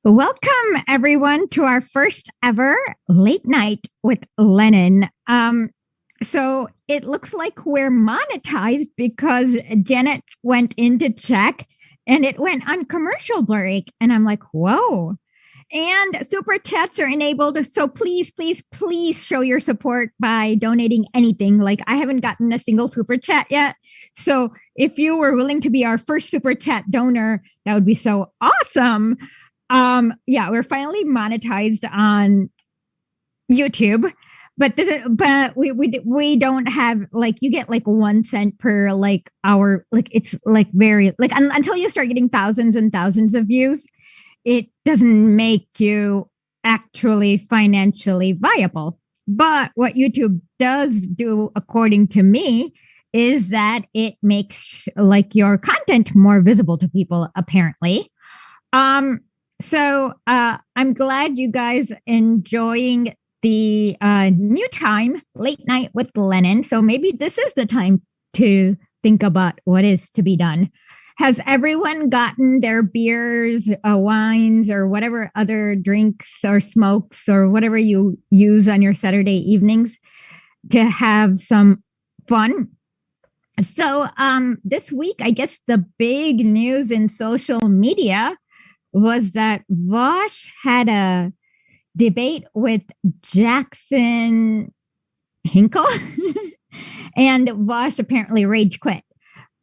Welcome, everyone, to our first ever late night with Lenin. So it looks like we're monetized because Janet went in to check and it went on commercial break. And I'm like, whoa. And super chats are enabled. So please, please, please show your support by donating anything. Like, I haven't gotten a single super chat yet. So if you were willing to be our first super chat donor, that would be so awesome. Yeah, we're finally monetized on YouTube, but we don't have, like, you get like 1 cent per like hour. Like, it's like very like until you start getting thousands and thousands of views, it doesn't make you actually financially viable. But what YouTube does do, according to me, is that it makes like your content more visible to people, apparently. So I'm glad you guys enjoying the new time, late night with Lenin. So maybe this is the time to think about what is to be done. Has everyone gotten their beers, wines, or whatever other drinks or smokes or whatever you use on your Saturday evenings to have some fun? So this week, I guess the big news in social media was that Vosh had a debate with Jackson Hinkle, and Vosh apparently rage quit.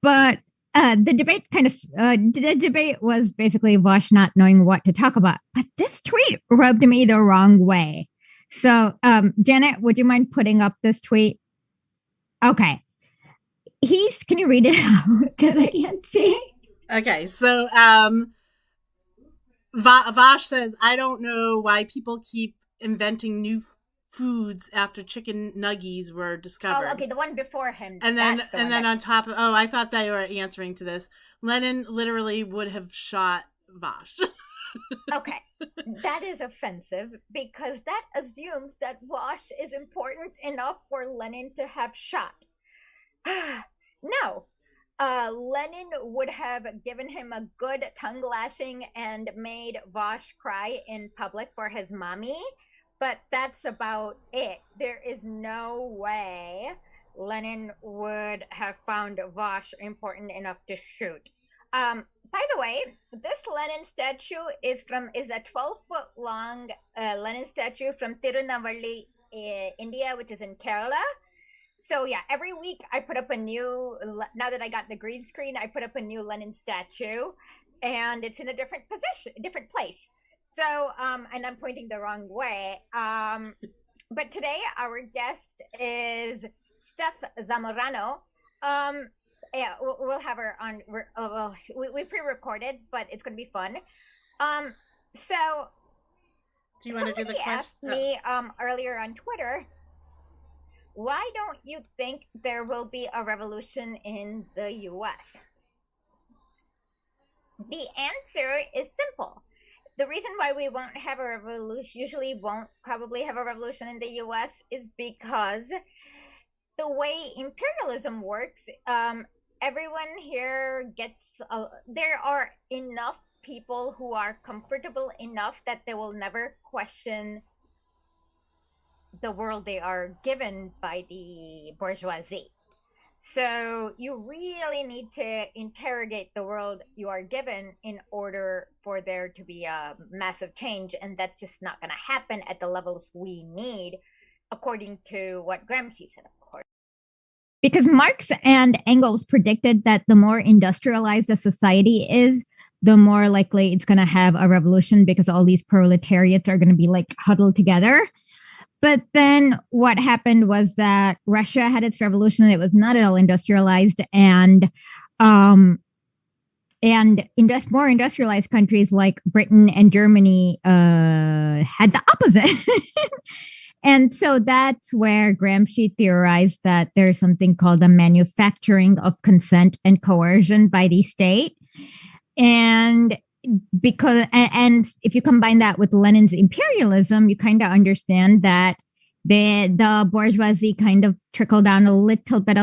But the debate was basically Vosh not knowing what to talk about. But this tweet rubbed me the wrong way. So, Janet, would you mind putting up this tweet? Okay. Can you read it out? Because I can't see. Okay, so Vosh says, I don't know why people keep inventing new foods after chicken nuggies were discovered. Oh, okay, the one before him. And then on top of, I thought they were answering to this. Lenin literally would have shot Vosh. Okay, that is offensive because that assumes that Vosh is important enough for Lenin to have shot. No. Lenin would have given him a good tongue lashing and made Vosh cry in public for his mommy, but that's about it. There is no way Lenin would have found Vosh important enough to shoot. By the way, this Lenin statue is a 12-foot long Lenin statue from Tirunelveli, India, which is in Kerala. So yeah, every week I put up now that I got the green screen, I put up a new Lenin statue, and it's in a different place. So, and I'm pointing the wrong way. But today our guest is Stef Zamorano. Yeah, we'll have her on. We pre-recorded, but it's going to be fun. So, do you want to do the question? Asked me earlier on Twitter, why don't you think there will be a revolution in the US? The answer is simple. The reason why we won't have a revolution, probably have a revolution in the US, is because the way imperialism works, everyone here there are enough people who are comfortable enough that they will never question the world they are given by the bourgeoisie. So you really need to interrogate the world you are given in order for there to be a massive change, and that's just not going to happen at the levels we need, according to what Gramsci said, of course. Because Marx and Engels predicted that the more industrialized a society is, the more likely it's going to have a revolution, because all these proletariats are going to be like huddled together. But then what happened was that Russia had its revolution. It was not at all industrialized, and more industrialized countries like Britain and Germany had the opposite. And so that's where Gramsci theorized that there's something called a manufacturing of consent and coercion by the state. And if you combine that with Lenin's imperialism, you kind of understand that the bourgeoisie kind of trickled down a little bit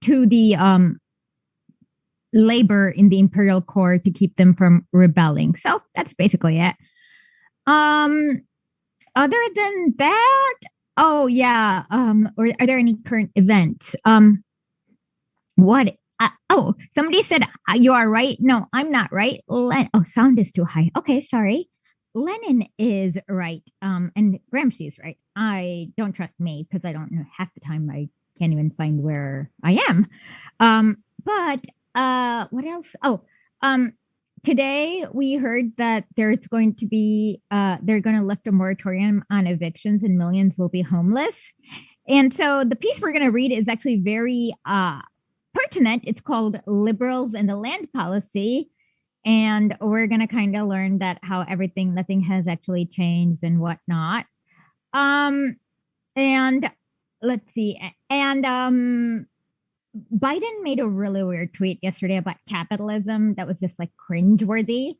to the labor in the imperial core to keep them from rebelling. So that's basically it. Other than that, oh yeah. Or are there any current events? What? Oh, somebody said you are right. No, I'm not right. Sound is too high. Okay, sorry. Lenin is right. And Gramsci is right. I don't trust me because I don't know half the time. I can't even find where I am. But what else? Today we heard that there's going to be they're going to lift a moratorium on evictions and millions will be homeless. And so the piece we're going to read is actually very pertinent. It's called Liberals and the Land Policy. And we're going to kind of learn that how nothing has actually changed and whatnot. And let's see. And Biden made a really weird tweet yesterday about capitalism that was just like cringeworthy.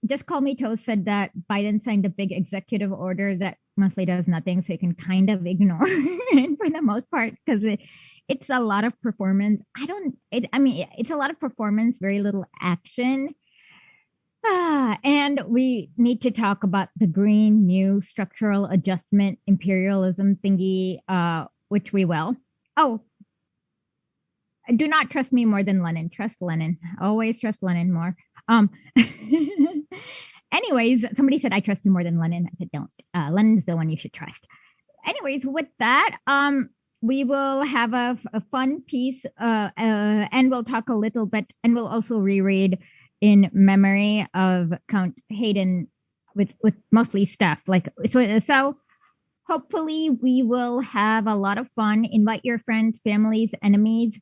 Just Call Me Toast said that Biden signed a big executive order that mostly does nothing, so you can kind of ignore it for the most part because it's a lot of performance. It's a lot of performance, very little action. And we need to talk about the Green New Structural Adjustment Imperialism thingy, which we will. Oh, do not trust me more than Lenin. Trust Lenin. Always trust Lenin more. Anyways, somebody said I trust you more than Lenin. I said don't. Lenin's the one you should trust. Anyways, with that, we will have a fun piece, and we'll talk a little bit, and we'll also reread in memory of Count Hayden with mostly Stef. So hopefully we will have a lot of fun. Invite your friends, families, enemies.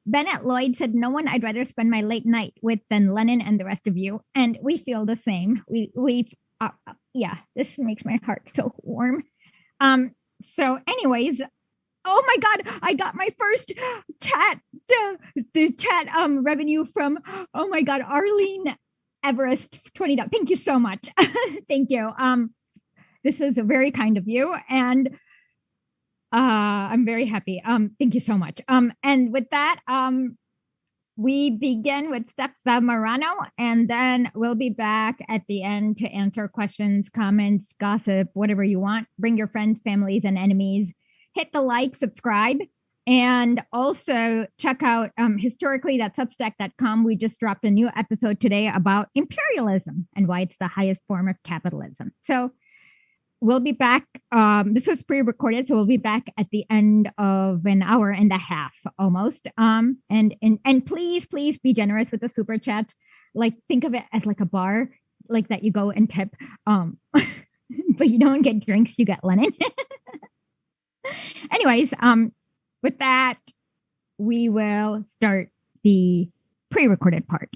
Bennett Lloyd said, no one I'd rather spend my late night with than Lenin and the rest of you. And we feel the same. This makes my heart so warm. So anyways, oh my God, I got my first chat, the chat revenue from, oh my God, Arlene Everest, $20. Thank you so much. Thank you. This is very kind of you. And I'm very happy. Thank you so much. And with that, we begin with Stef Zamorano, and then we'll be back at the end to answer questions, comments, gossip, whatever you want. Bring your friends, families, and enemies. Hit the like, subscribe, and also check out historically.substack.com. We just dropped a new episode today about imperialism and why it's the highest form of capitalism. So we'll be back. This was pre-recorded, so we'll be back at the end of an hour and a half almost. And please be generous with the super chats. Like, think of it as like a bar, like that you go and tip. But you don't get drinks, you get Lenin. Anyways, with that, we will start the pre-recorded part.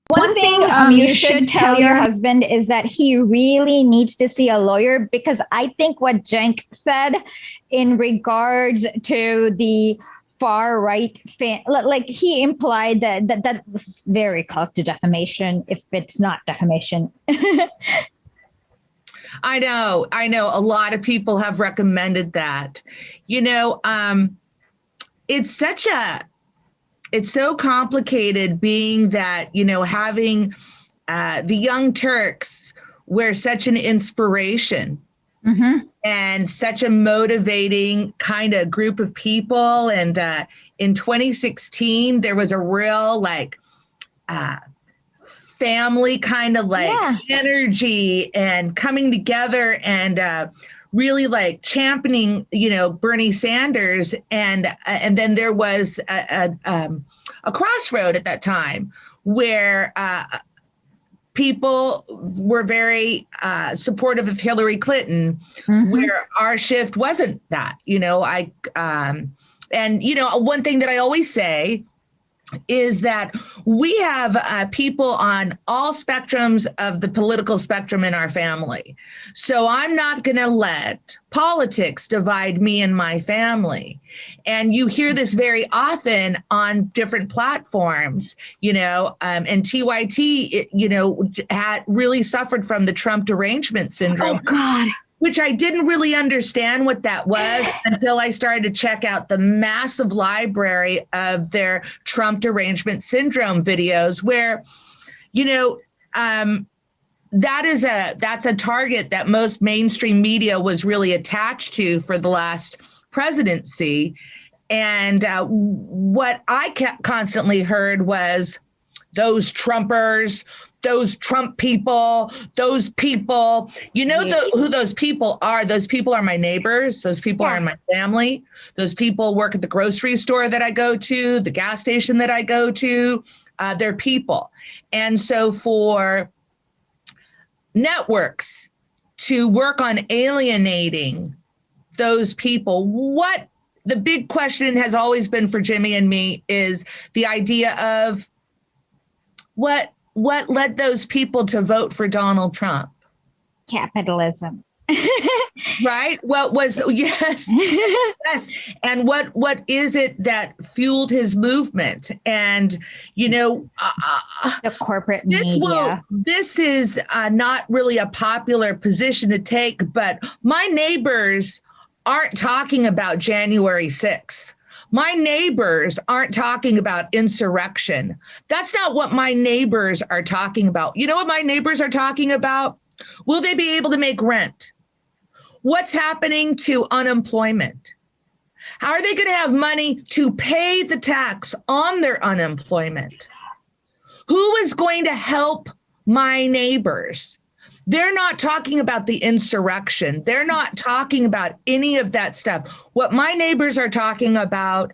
One thing you should tell your husband is that he really needs to see a lawyer, because I think what Cenk said in regards to the far right, like he implied that was very close to defamation, if it's not defamation. I know. A lot of people have recommended that. It's so complicated, being that, having the Young Turks were such an inspiration and such a motivating kind of group of people. And in 2016, there was a real family kind of energy and coming together and really championing, Bernie Sanders. And then there was a crossroad at that time where people were very supportive of Hillary Clinton, where our shift wasn't that, one thing that I always say is that we have people on all spectrums of the political spectrum in our family. So I'm not going to let politics divide me and my family. And you hear this very often on different platforms, and TYT, had really suffered from the Trump derangement syndrome. Oh, God. which I didn't really understand what that was until I started to check out the massive library of their Trump derangement syndrome videos where, that's a target that most mainstream media was really attached to for the last presidency. And what I constantly heard was those Trumpers, those Trump people, those people, who those people are. Those people are my neighbors. Those people are in my family. Those people work at the grocery store that I go to, the gas station that I go to. They're people. And so for networks to work on alienating those people, what the big question has always been for Jimmy and me is the idea of what led those people to vote for Donald Trump? Capitalism. Right? Yes. And what is it that fueled his movement? And, the corporate media. This is not really a popular position to take, but my neighbors aren't talking about January 6th. My neighbors aren't talking about insurrection. That's not what my neighbors are talking about. You know what my neighbors are talking about? Will they be able to make rent? What's happening to unemployment? How are they going to have money to pay the tax on their unemployment? Who is going to help my neighbors? They're not talking about the insurrection. They're not talking about any of that stuff. What my neighbors are talking about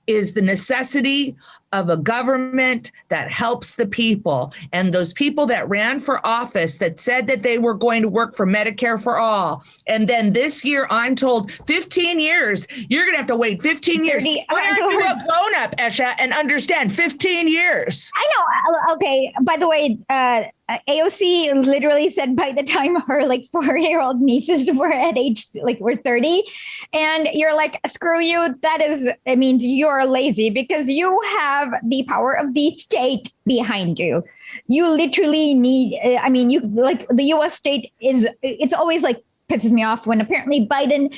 is the necessity of a government that helps the people. And those people that ran for office that said that they were going to work for Medicare for all. And then this year, I'm told 15 years, you're going to have to wait 15 years. Why aren't you a grown up, Esha, and understand 15 years? I know. Okay. By the way, AOC literally said by the time her 4-year-old nieces were at age were 30, and you're like, screw you. That means you're lazy because you have the power of the state behind you. You literally need, the US state it's always pisses me off when apparently Biden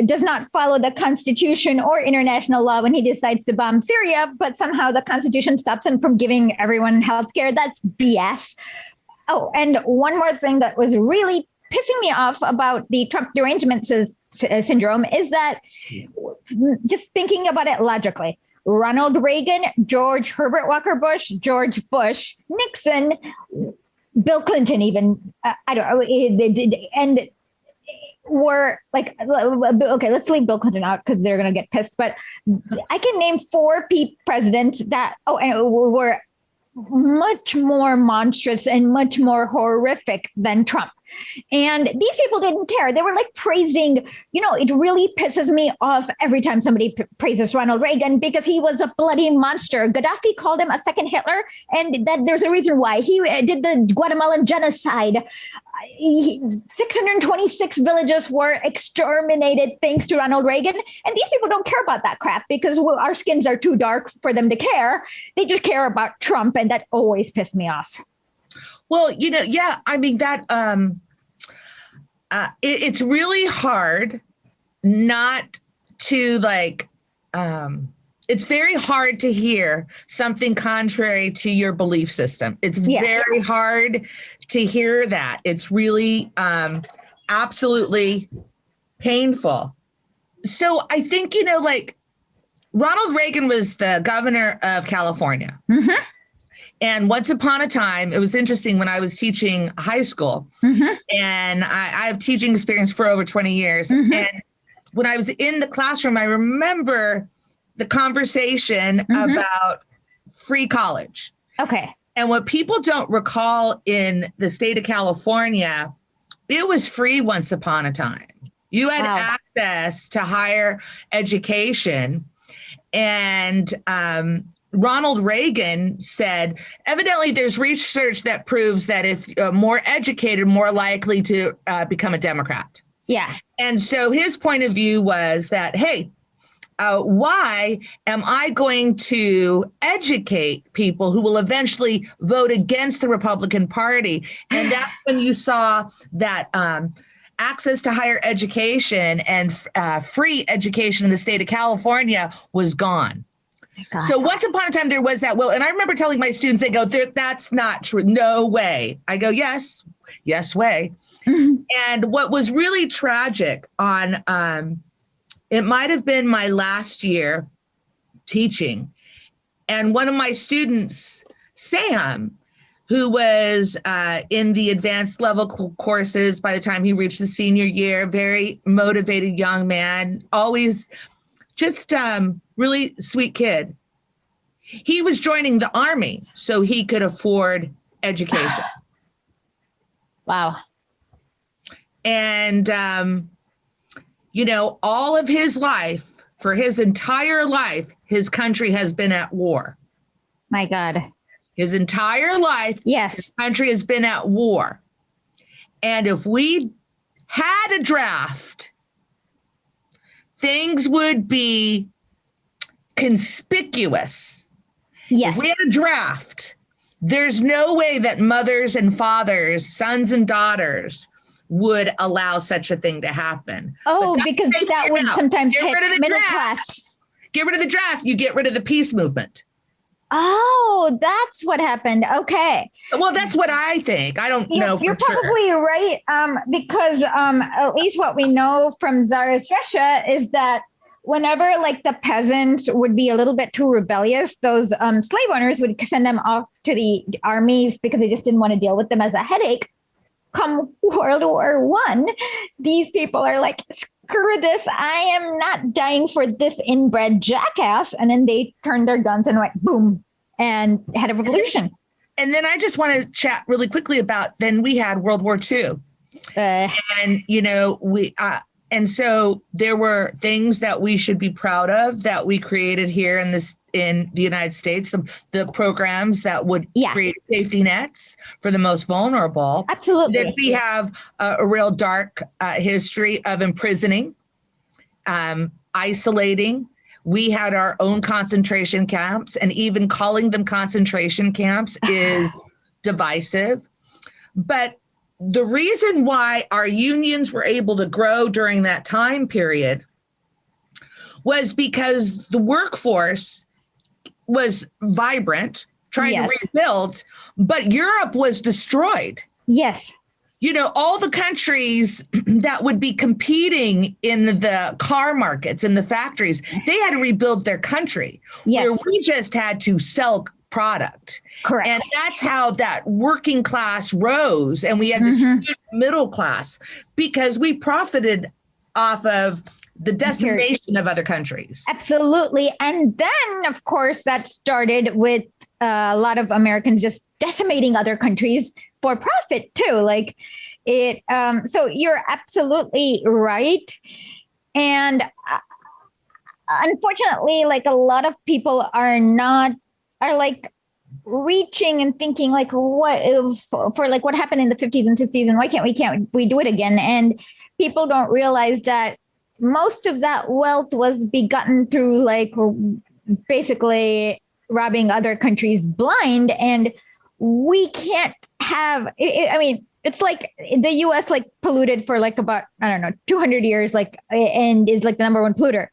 does not follow the Constitution or international law when he decides to bomb Syria, but somehow the Constitution stops him from giving everyone health care. That's BS. Oh, and one more thing that was really pissing me off about the Trump derangement syndrome is that, just thinking about it logically, Ronald Reagan, George Herbert Walker Bush, George Bush, Nixon, Bill Clinton even, I don't know, and were okay, let's leave Bill Clinton out because they're going to get pissed. But I can name 4 presidents that, were much more monstrous and much more horrific than Trump. And these people didn't care. They were praising, it really pisses me off every time somebody praises Ronald Reagan because he was a bloody monster. Gaddafi called him a second Hitler, and that there's a reason why. He did the Guatemalan genocide. 626 villages were exterminated thanks to Ronald Reagan. And these people don't care about that crap because our skins are too dark for them to care. They just care about Trump, and that always pissed me off. Well, that it's really hard not to it's very hard to hear something contrary to your belief system. It's very hard to hear that. It's really absolutely painful. So I think, Ronald Reagan was the governor of California. Mm-hmm. And once upon a time, it was interesting when I was teaching high school, and I have teaching experience for over 20 years. And when I was in the classroom, I remember the conversation about free college. Okay. And what people don't recall in the state of California, it was free once upon a time. You had access to higher education. And Ronald Reagan said, evidently there's research that proves that if more educated, more likely to become a Democrat. Yeah. And so his point of view was that, hey, why am I going to educate people who will eventually vote against the Republican Party? And that's when you saw that access to higher education and free education in the state of California was gone. So once upon a time, there was that will. And I remember telling my students, they go, that's not true. No way. I go, yes way. Mm-hmm. And what was really tragic on, it might have been my last year teaching. And one of my students, Sam, who was in the advanced level courses by the time he reached the senior year, very motivated young man, always just really sweet kid. He was joining the Army so he could afford education. Wow. And, all of his life, for his entire life, his country has been at war. My God. His entire life, yes, his country has been at war. And if we had a draft, things would be conspicuous. Yes. If we had a draft, there's no way that mothers and fathers, sons and daughters would allow such a thing to happen. Oh, because that would sometimes hit middle class. Get rid of the draft, you get rid of the peace movement. Oh, that's what happened. Okay. Well, that's what I think. I don't know. You're probably right. Because at least what we know from Tsarist Russia is that whenever like the peasants would be a little bit too rebellious, those slave owners would send them off to the armies because they just didn't want to deal with them as a headache. Come World War I, these people are like, screw this, I am not dying for this inbred jackass. And then they turned their guns and went boom and had a revolution. And then I just want to chat really quickly about, then we had World War II. And, and so there were things that we should be proud of that we created here in the United States, the programs that would create safety nets for the most vulnerable. Absolutely. That we have a real dark history of imprisoning, isolating. We had our own concentration camps, and even calling them concentration camps is divisive. But the reason why our unions were able to grow during that time period was because the workforce was vibrant, trying to rebuild, but Europe was destroyed. Yes. All the countries that would be competing in the car markets, in the factories, they had to rebuild their country. Yes. Where we just had to sell product. Correct. And that's how that working class rose. And we had this huge middle class because we profited off of the decimation of other countries. Absolutely. And then, of course, that started with a lot of Americans just decimating other countries for profit too. Like it. So you're absolutely right. And unfortunately, like a lot of people are like reaching and thinking like, what if for like what happened in the 50s and 60s and why can't we do it again? And people don't realize that most of that wealth was begotten through like basically robbing other countries blind. And we can't have, I mean, it's like the US like polluted for like about, 200 years, like, and is like the number one polluter.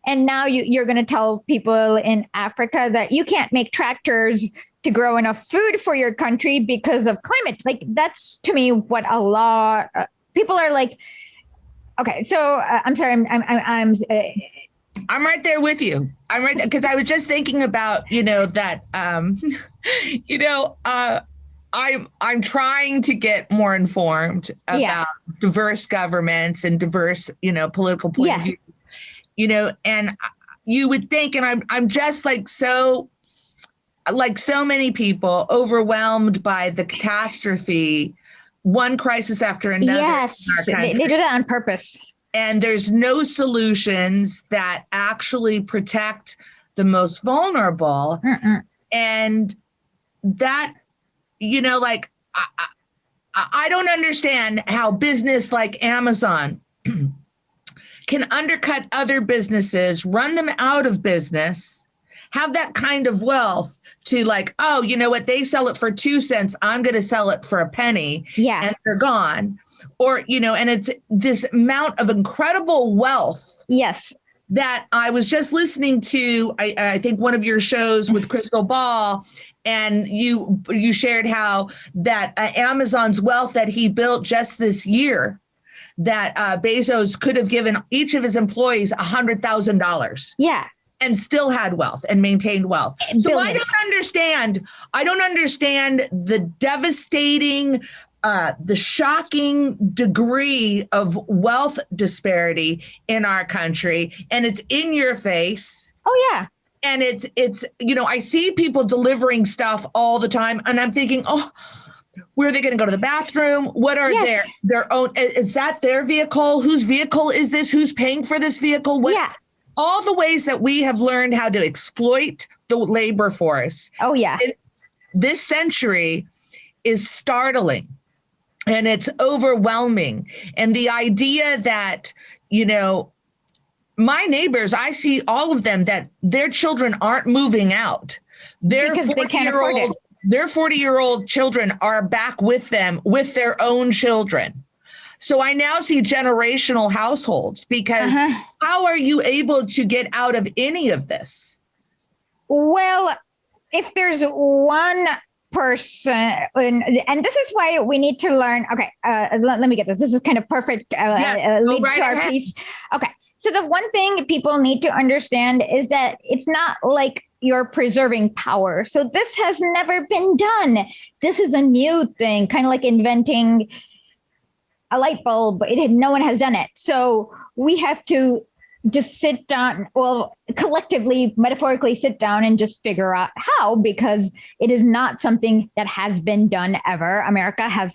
And now you're going to tell people in Africa that you can't make tractors to grow enough food for your country because of climate. Like that's to me what a lot people are like. Okay, so I'm sorry. I'm right there with you. I'm right because I was just thinking about that. I'm trying to get more informed about diverse governments and diverse political point of views. And you would think, and I'm just like so many people overwhelmed by the catastrophe, one crisis after another. Yes, they do that on purpose. And there's no solutions that actually protect the most vulnerable. And that, I don't understand how business like Amazon can undercut other businesses, run them out of business, have that kind of wealth to like, oh, you know what? They sell it for 2 cents. I'm going to sell it for a penny. Yeah. And they're gone. or, and it's this amount of incredible wealth. Yes. That I was just listening to, I think one of your shows with Crystal Ball, and you shared how that Amazon's wealth that he built just this year, that Bezos could have given each of his employees $100,000. Yeah. And still had wealth and maintained wealth. So Billions. I don't understand the devastating, the shocking degree of wealth disparity in our country. And it's in your face. Oh, yeah. And it's, I see people delivering stuff all the time, and I'm thinking, oh, where are they going to go to the bathroom? What are their own? Is that their vehicle? Whose vehicle is this? Who's paying for this vehicle? Yeah. All the ways that we have learned how to exploit the labor force. Oh, yeah. This century is startling, and it's overwhelming. And the idea that, my neighbors, I see all of them, that their children aren't moving out. Because they can't afford it. Their 40-year-old children are back with them with their own children. So I now see generational households, because how are you able to get out of any of this? Well, if there's one person, and this is why we need to learn. Okay, let me get this. This is kind of perfect lead to our piece. Okay, so the one thing people need to understand is that it's not like you're preserving power. So this has never been done. This is a new thing, kind of like inventing a light bulb. No one has done it. So we have to just sit down, collectively, metaphorically sit down and just figure out how, because it is not something that has been done ever. America has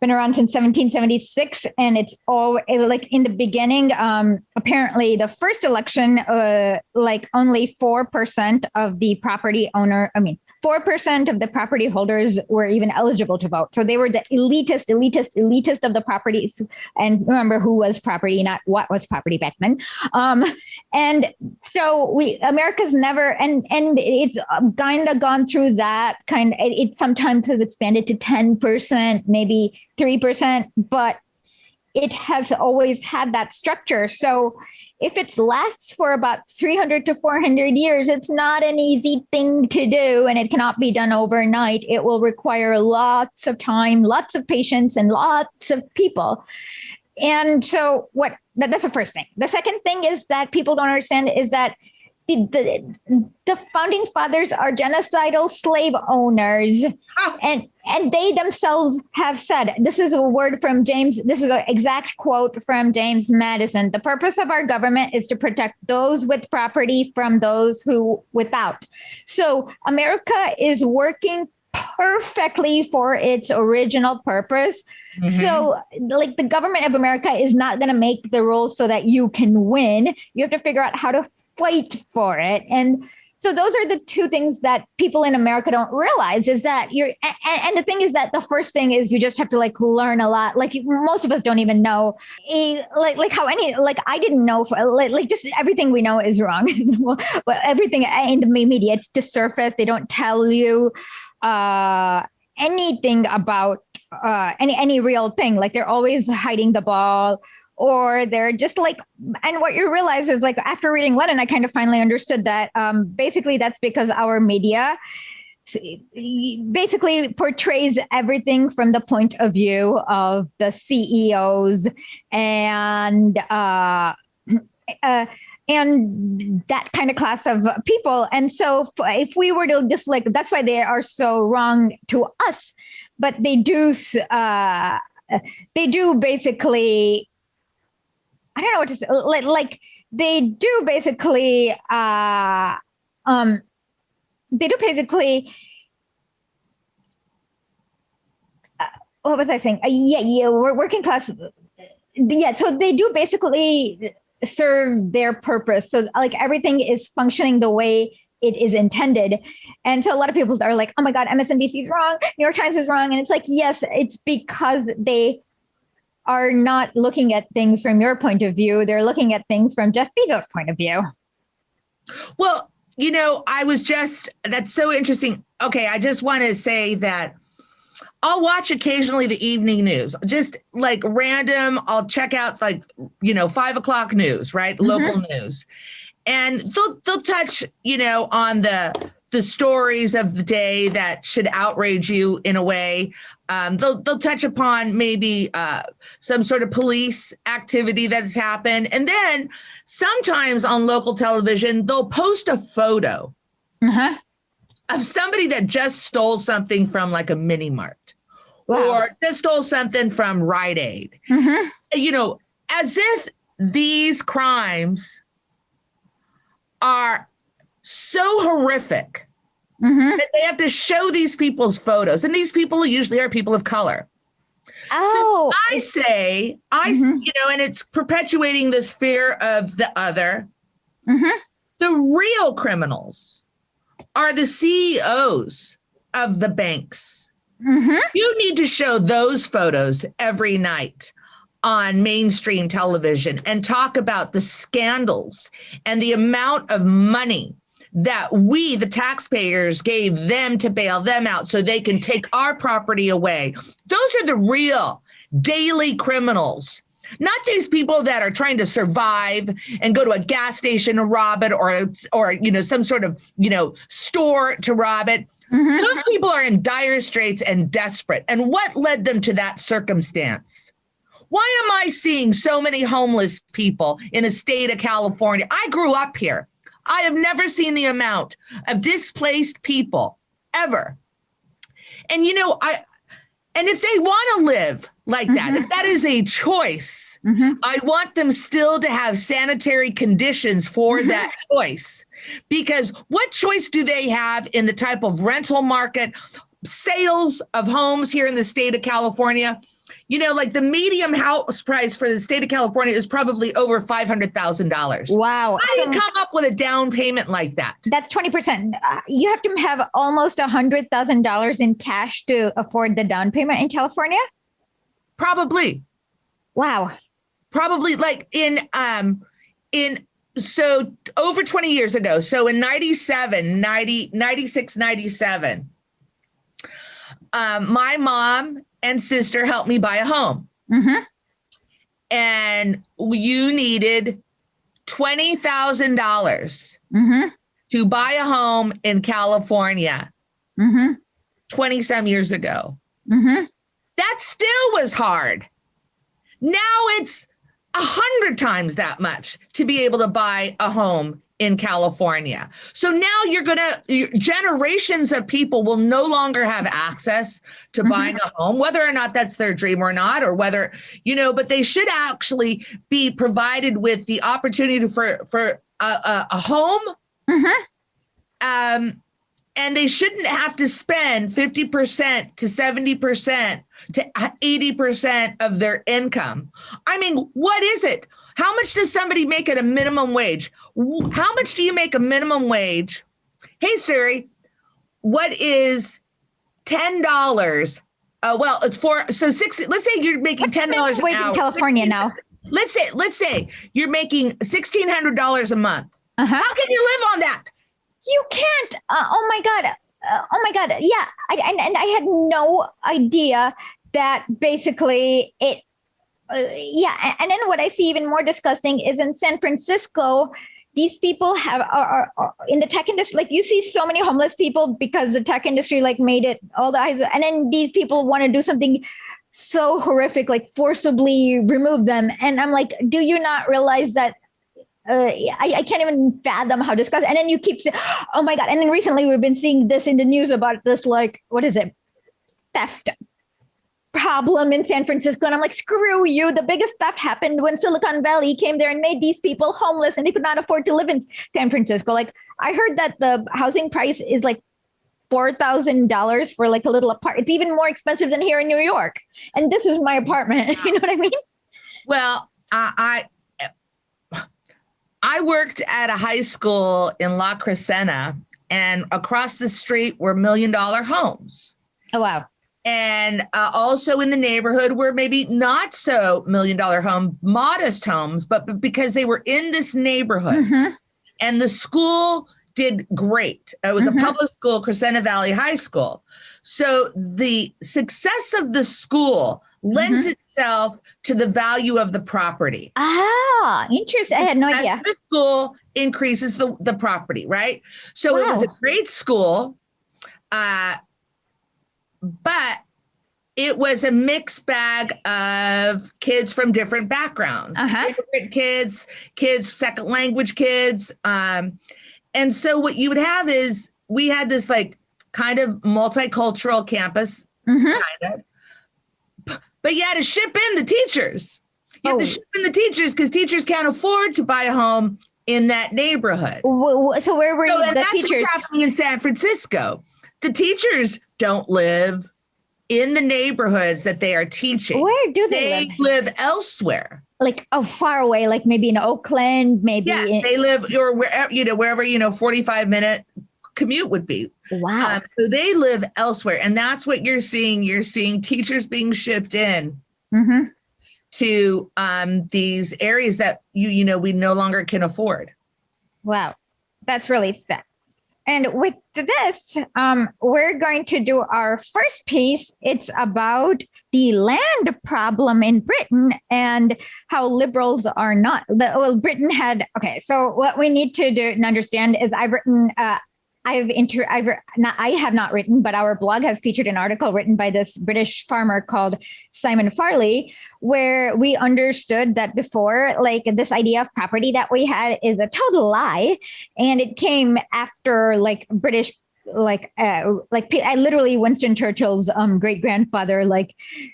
been around since 1776, and it's all like in the beginning. Apparently, the first election, only 4% of the property owner. 4% of the property holders were even eligible to vote. So they were the elitist of the properties. And remember who was property, not what was property back then. And so America's never, and it's kind of gone through that it sometimes has expanded to 10%, maybe 3%, but it has always had that structure. So if it lasts for about 300 to 400 years, it's not an easy thing to do, and it cannot be done overnight. It will require lots of time, lots of patience, and lots of people. And so that's the first thing. The second thing is that people don't understand is that the founding fathers are genocidal slave owners, and they themselves have said, this is a word from James, this is an exact quote from James Madison: "The purpose of our government is to protect those with property from those who without." So America is working perfectly for its original purpose. Mm-hmm. So the government of America is not going to make the rules so that you can win. You have to figure out how to fight for it. And so those are the two things that people in America don't realize, is that and the thing is that the first thing is you just have to learn a lot. Most of us don't even know, I didn't know, just everything we know is wrong. But everything in the media, it's just surface. They don't tell you anything about any real thing. They're always hiding the ball. Or they're just and what you realize is after reading Lenin, I kind of finally understood that basically that's because our media basically portrays everything from the point of view of the CEOs and that kind of class of people. And so if we were to just that's why they are so wrong to us, but they do basically, I don't know what to say. They do basically, what was I saying? We're working class. Yeah, so they do basically serve their purpose. So everything is functioning the way it is intended. And so a lot of people are like, oh my God, MSNBC is wrong, New York Times is wrong. And it's yes, it's because they are not looking at things from your point of view. They're looking at things from Jeff Bezos' point of view. Well, that's so interesting. Okay, I just want to say that I'll watch occasionally the evening news, just like random. I'll check out 5 o'clock news, right? Local news. And they'll touch, on the stories of the day that should outrage you in a way. They'll touch upon maybe some sort of police activity that has happened. And then sometimes on local television, they'll post a photo of somebody that just stole something from like a mini mart or just stole something from Rite Aid. As if these crimes are so horrific that they have to show these people's photos. And these people usually are people of color. Oh, so I say, and it's perpetuating this fear of the other. The real criminals are the CEOs of the banks. You need to show those photos every night on mainstream television and talk about the scandals and the amount of money that we, the taxpayers, gave them to bail them out so they can take our property away. Those are the real daily criminals, not these people that are trying to survive and go to a gas station to rob it or some sort of, store to rob it. Those people are in dire straits and desperate. And what led them to that circumstance? Why am I seeing so many homeless people in the state of California? I grew up here. I have never seen the amount of displaced people ever. And, and if they want to live like that, if that is a choice, I want them still to have sanitary conditions for that choice. Because what choice do they have in the type of rental market, sales of homes here in the state of California? Like the medium house price for the state of California is probably over $500,000. Wow. How do you come up with a down payment like that? That's 20%. You have to have almost $100,000 in cash to afford the down payment in California? Probably. Wow. Probably like so over 20 years ago. So in 96, 97, my mom and sister helped me buy a home. And you needed $20,000 to buy a home in California 20 some years ago. That still was hard. Now it's 100 times that much to be able to buy a home in California. So now generations of people will no longer have access to buying a home, whether or not that's their dream or not, or whether, but they should actually be provided with the opportunity for a home. And they shouldn't have to spend 50% to 70% to 80% of their income. I mean, what is it? How much does somebody make at a minimum wage? How much do you make a minimum wage? Hey, Siri, what is $10? Well, it's so 60. Let's say you're making $10 an hour in California now. Let's say you're making $1,600 a month. How can you live on that? You can't. Oh my God. Yeah. And I had no idea that basically it. And then what I see even more disgusting is in San Francisco, these people are in the tech industry. Like you see so many homeless people because the tech industry made it all the eyes. And then these people want to do something so horrific, like forcibly remove them. And I'm like, do you not realize that? I can't even fathom how disgusting. And then you keep saying, oh my God. And then recently we've been seeing this in the news about this, theft problem in San Francisco. And I'm like, screw you. The biggest theft happened when Silicon Valley came there and made these people homeless and they could not afford to live in San Francisco. I heard that the housing price is $4,000 for a little apartment. It's even more expensive than here in New York. And this is my apartment. You know what I mean? Well, I worked at a high school in La Crescenta, and across the street were $1 million homes. Oh, wow. And also in the neighborhood were maybe not so $1 million home, modest homes, but because they were in this neighborhood and the school did great. It was a public school, Crescenta Valley High School. So the success of the school lends itself to the value of the property. Ah, interesting. I had no idea. The school increases the property, right? So it was a great school, but it was a mixed bag of kids from different backgrounds, immigrant kids, second language kids. And so what you would have is we had this like kind of multicultural campus, kind of, but you had to ship in the teachers. You have to ship in the teachers because teachers can't afford to buy a home in that neighborhood. So where were the that's teachers? What's happening in San Francisco. The teachers don't live in the neighborhoods that they are teaching. Where do they live elsewhere. Like far away, like maybe in Oakland, maybe. Yes, they live or wherever 45-minute commute would be. Wow. So they live elsewhere, and that's what you're seeing. You're seeing teachers being shipped in to these areas that we no longer can afford. Wow, that's really sad. And with this, we're going to do our first piece. It's about the land problem in Britain and how liberals are not. Britain had, so what we need to do and understand is I've written, I have not written, but our blog has featured an article written by this British farmer called Simon Farley, where we understood that before, like this idea of property that we had is a total lie. And it came after like British, I literally Winston Churchill's great grandfather,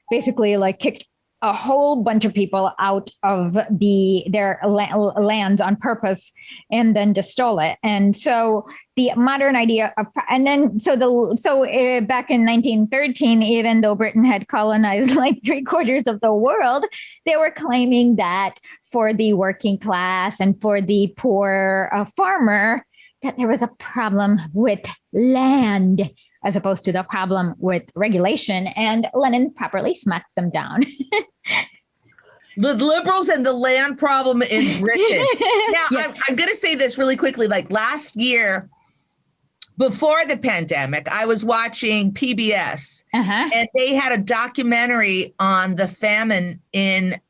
basically kicked a whole bunch of people out of their lands on purpose and then just stole it. And so the modern idea of, and then back in 1913, even though Britain had colonized like 3/4 of the world, they were claiming that for the working class and for the poor farmer, that there was a problem with land as opposed to the problem with regulation. And Lenin properly smacks them down. The liberals and the land problem in Britain. Now, I'm going to say this really quickly. Like last year, before the pandemic, I was watching PBS and they had a documentary on the famine in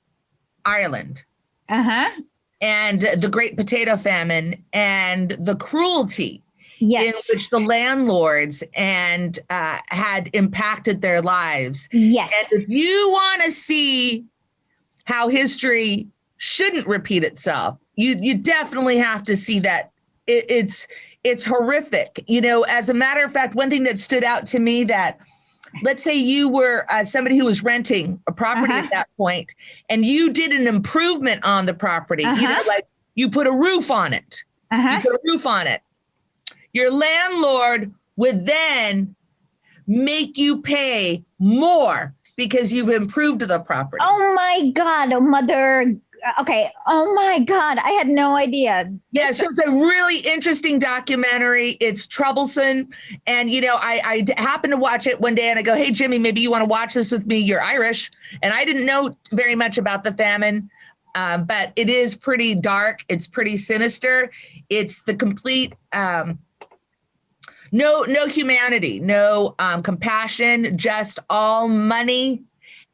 Ireland and the Great Potato Famine and the cruelty in which the landlords had impacted their lives. Yes. And if you want to see how history shouldn't repeat itself, you definitely have to see that it's horrific. As a matter of fact, one thing that stood out to me that, let's say you were somebody who was renting a property at that point, and you did an improvement on the property, like you put a roof on it. You put a roof on it. Your landlord would then make you pay more because you've improved the property. Oh my God, mother. Okay. Oh my God. I had no idea. Yeah. So it's a really interesting documentary. It's troublesome. And, I happened to watch it one day and I go, hey, Jimmy, maybe you want to watch this with me. You're Irish. And I didn't know very much about the famine, but it is pretty dark. It's pretty sinister. It's the complete, no humanity, no compassion, just all money.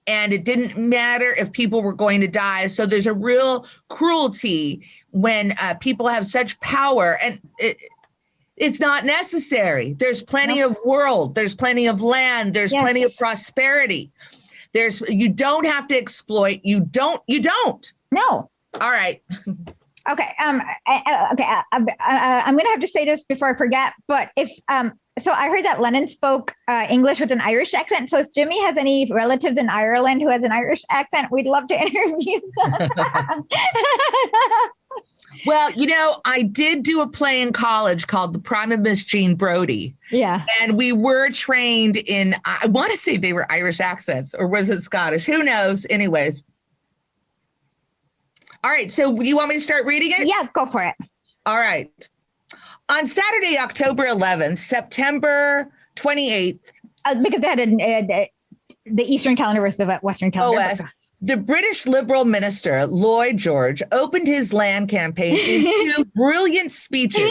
And it didn't matter if people were going to die. So there's a real cruelty when people have such power, and it's not necessary. There's plenty of world. There's plenty of land. There's plenty of prosperity. You don't have to exploit. You don't. No. All right. Okay. I'm going to have to say this before I forget, but so I heard that Lenin spoke English with an Irish accent. So if Jimmy has any relatives in Ireland who has an Irish accent, we'd love to interview them. Well, I did do a play in college called The Prime of Miss Jean Brodie. Yeah. And we were trained in, I want to say they were Irish accents, or was it Scottish? Who knows? Anyways. All right. So you want me to start reading it? Yeah, go for it. All right. On Saturday, October 11th, September 28th. Because they had the Eastern calendar versus the Western calendar. The British Liberal minister, Lloyd George, opened his land campaign in two brilliant speeches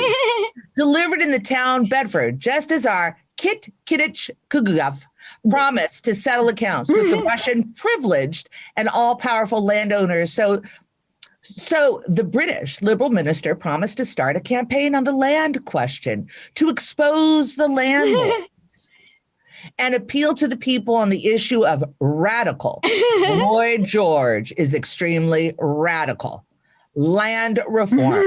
delivered in the town Bedford, just as our Kit Kittich Kugugov promised to settle accounts with the Russian privileged and all-powerful landowners. So the British Liberal minister promised to start a campaign on the land question to expose the landlords and appeal to the people on the issue of radical. Lloyd George is extremely radical. Land reform.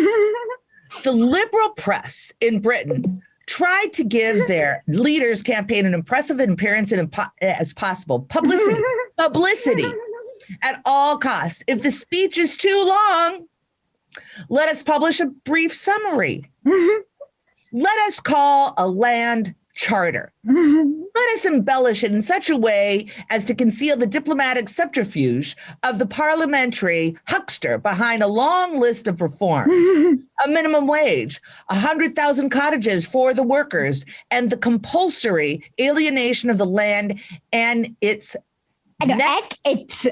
The liberal press in Britain tried to give their leaders' campaign an impressive appearance as possible. Publicity at all costs. If the speech is too long, let us publish a brief summary. Let us call a land charter. Let us embellish it in such a way as to conceal the diplomatic subterfuge of the parliamentary huckster behind a long list of reforms, a minimum wage, 100,000 cottages for the workers, and the compulsory alienation of the land and its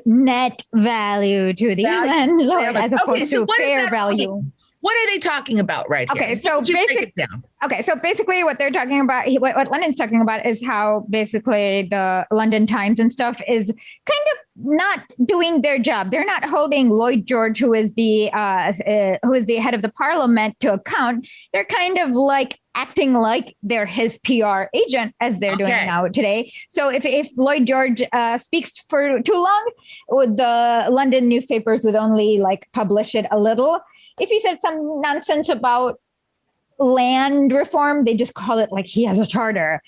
net value to the landlord as opposed to fair value. What are they talking about right here? Okay, so basically what they're talking about, what Lenin's talking about is how basically the London Times and stuff is kind of not doing their job. They're not holding Lloyd George, who is the head of the parliament, to account. They're kind of like acting like they're his PR agent, as they're doing now today. So if Lloyd George speaks for too long, the London newspapers would only like publish it a little. If he said some nonsense about land reform, they just call it like he has a charter.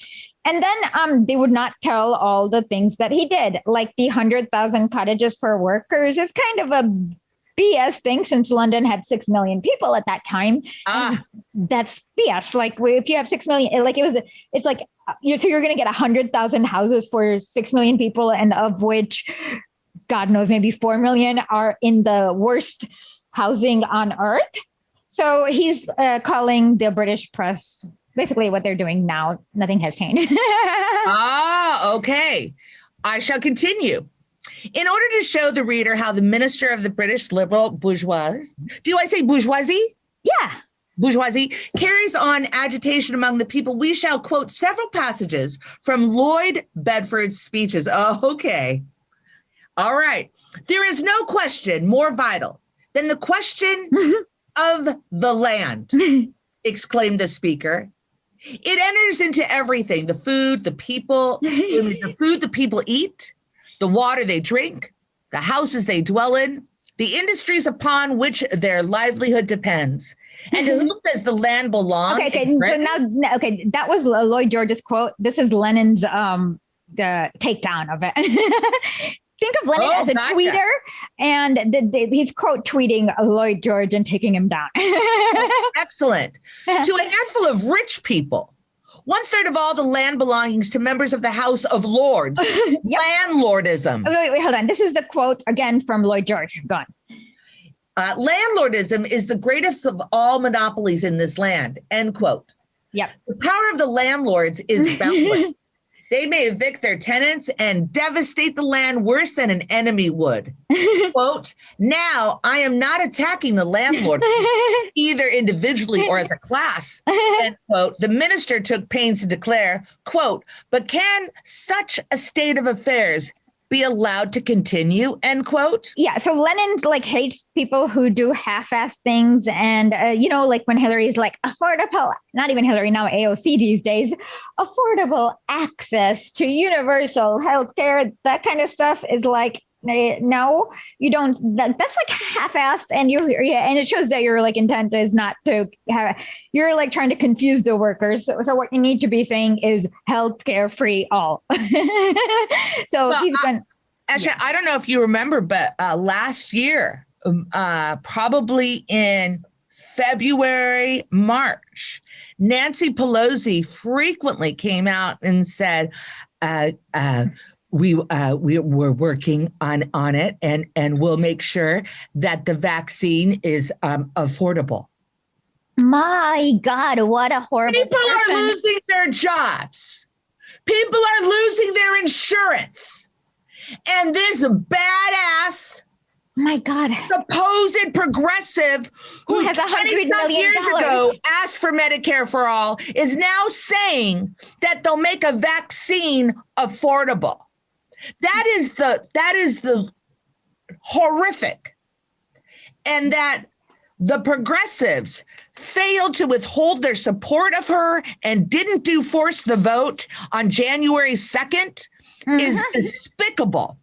And then they would not tell all the things that he did, like the 100,000 cottages for workers is kind of a BS thing since London had 6 million people at that time. That's BS. Like if you have 6 million, like it's like, so you're going to get 100,000 houses for 6 million people, and of which God knows, maybe 4 million are in the worst housing on earth. So he's calling the British press basically what they're doing now. Nothing has changed. Okay. I shall continue. In order to show the reader how the minister of the British Liberal Bourgeois, do I say bourgeoisie? Yeah. Bourgeoisie carries on agitation among the people, we shall quote several passages from Lloyd Bedford's speeches. Oh, okay. All right. There is no question more vital than the question of the land, exclaimed the speaker. It enters into everything, the food, the people, the food the people eat, the water they drink, the houses they dwell in, the industries upon which their livelihood depends. And to whom does the land belong? Okay, so now, that was Lloyd George's quote. This is Lenin's the takedown of it. Think of Lenin as a tweeter, and he's quote tweeting Lloyd George and taking him down. Excellent. To a handful of rich people, 1/3 of all the land belongings to members of the House of Lords. Landlordism. Wait, hold on. This is the quote again from Lloyd George. Go on. Landlordism is the greatest of all monopolies in this land. End quote. Yep. The power of the landlords is boundless. They may evict their tenants and devastate the land worse than an enemy would. Quote, now I am not attacking the landlord either individually or as a class. End quote. The minister took pains to declare, quote, but can such a state of affairs be allowed to continue, end quote? Yeah, so Lenin like hates people who do half-assed things. And, like when Hillary's like affordable, not even Hillary, now AOC these days, affordable access to universal healthcare, that kind of stuff is like, no, you don't. That's like half-assed, and and it shows that your like intent is not to have. You're like trying to confuse the workers. So what you need to be saying is healthcare free all. He's going. Esha, I don't know if you remember, but last year, probably in February, March, Nancy Pelosi frequently came out and said, we're working on it, and we'll make sure that the vaccine is affordable. My God, what a horrible People person. are losing their jobs. People are losing their insurance. And this badass, my God, supposed progressive who has $100 million years ago asked for Medicare for all is now saying that they'll make a vaccine affordable. That is the horrific. And that the progressives failed to withhold their support of her and didn't force the vote on January 2nd is despicable.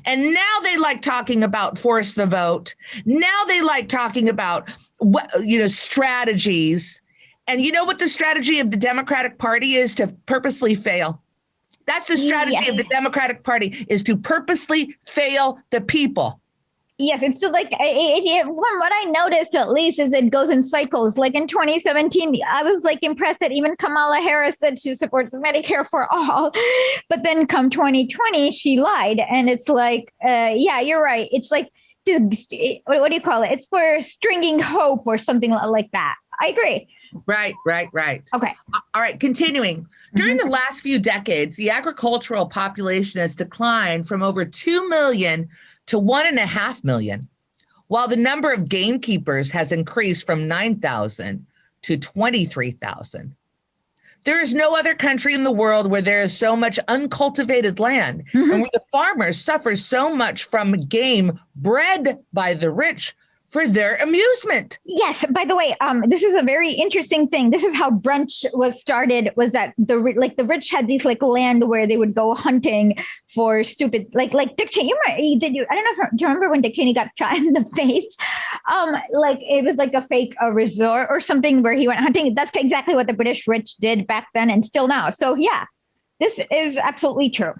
And now they like talking about force the vote. Now they like talking about, strategies. And you know what the strategy of the Democratic Party is? To purposely fail. That's the strategy of the Democratic Party, is to purposely fail the people. Yes, it's just like, from what I noticed at least, is it goes in cycles. Like in 2017, I was like impressed that even Kamala Harris said she supports Medicare for all. But then come 2020, she lied. And it's like, yeah, you're right. It's like, what do you call it? It's for stringing hope or something like that. I agree. Right. Okay. All right. Continuing. During the last few decades, the agricultural population has declined from over 2 million to 1.5 million, while the number of gamekeepers has increased from 9,000 to 23,000. There is no other country in the world where there is so much uncultivated land and where the farmers suffer so much from game bred by the rich for their amusement. Yes. By the way, this is a very interesting thing. This is how brunch was started. Was that the rich had these like land where they would go hunting for stupid like Dick Cheney. I don't know. Do you remember when Dick Cheney got shot in the face? Like it was like a fake resort or something where he went hunting. That's exactly what the British rich did back then and still now. So yeah, this is absolutely true.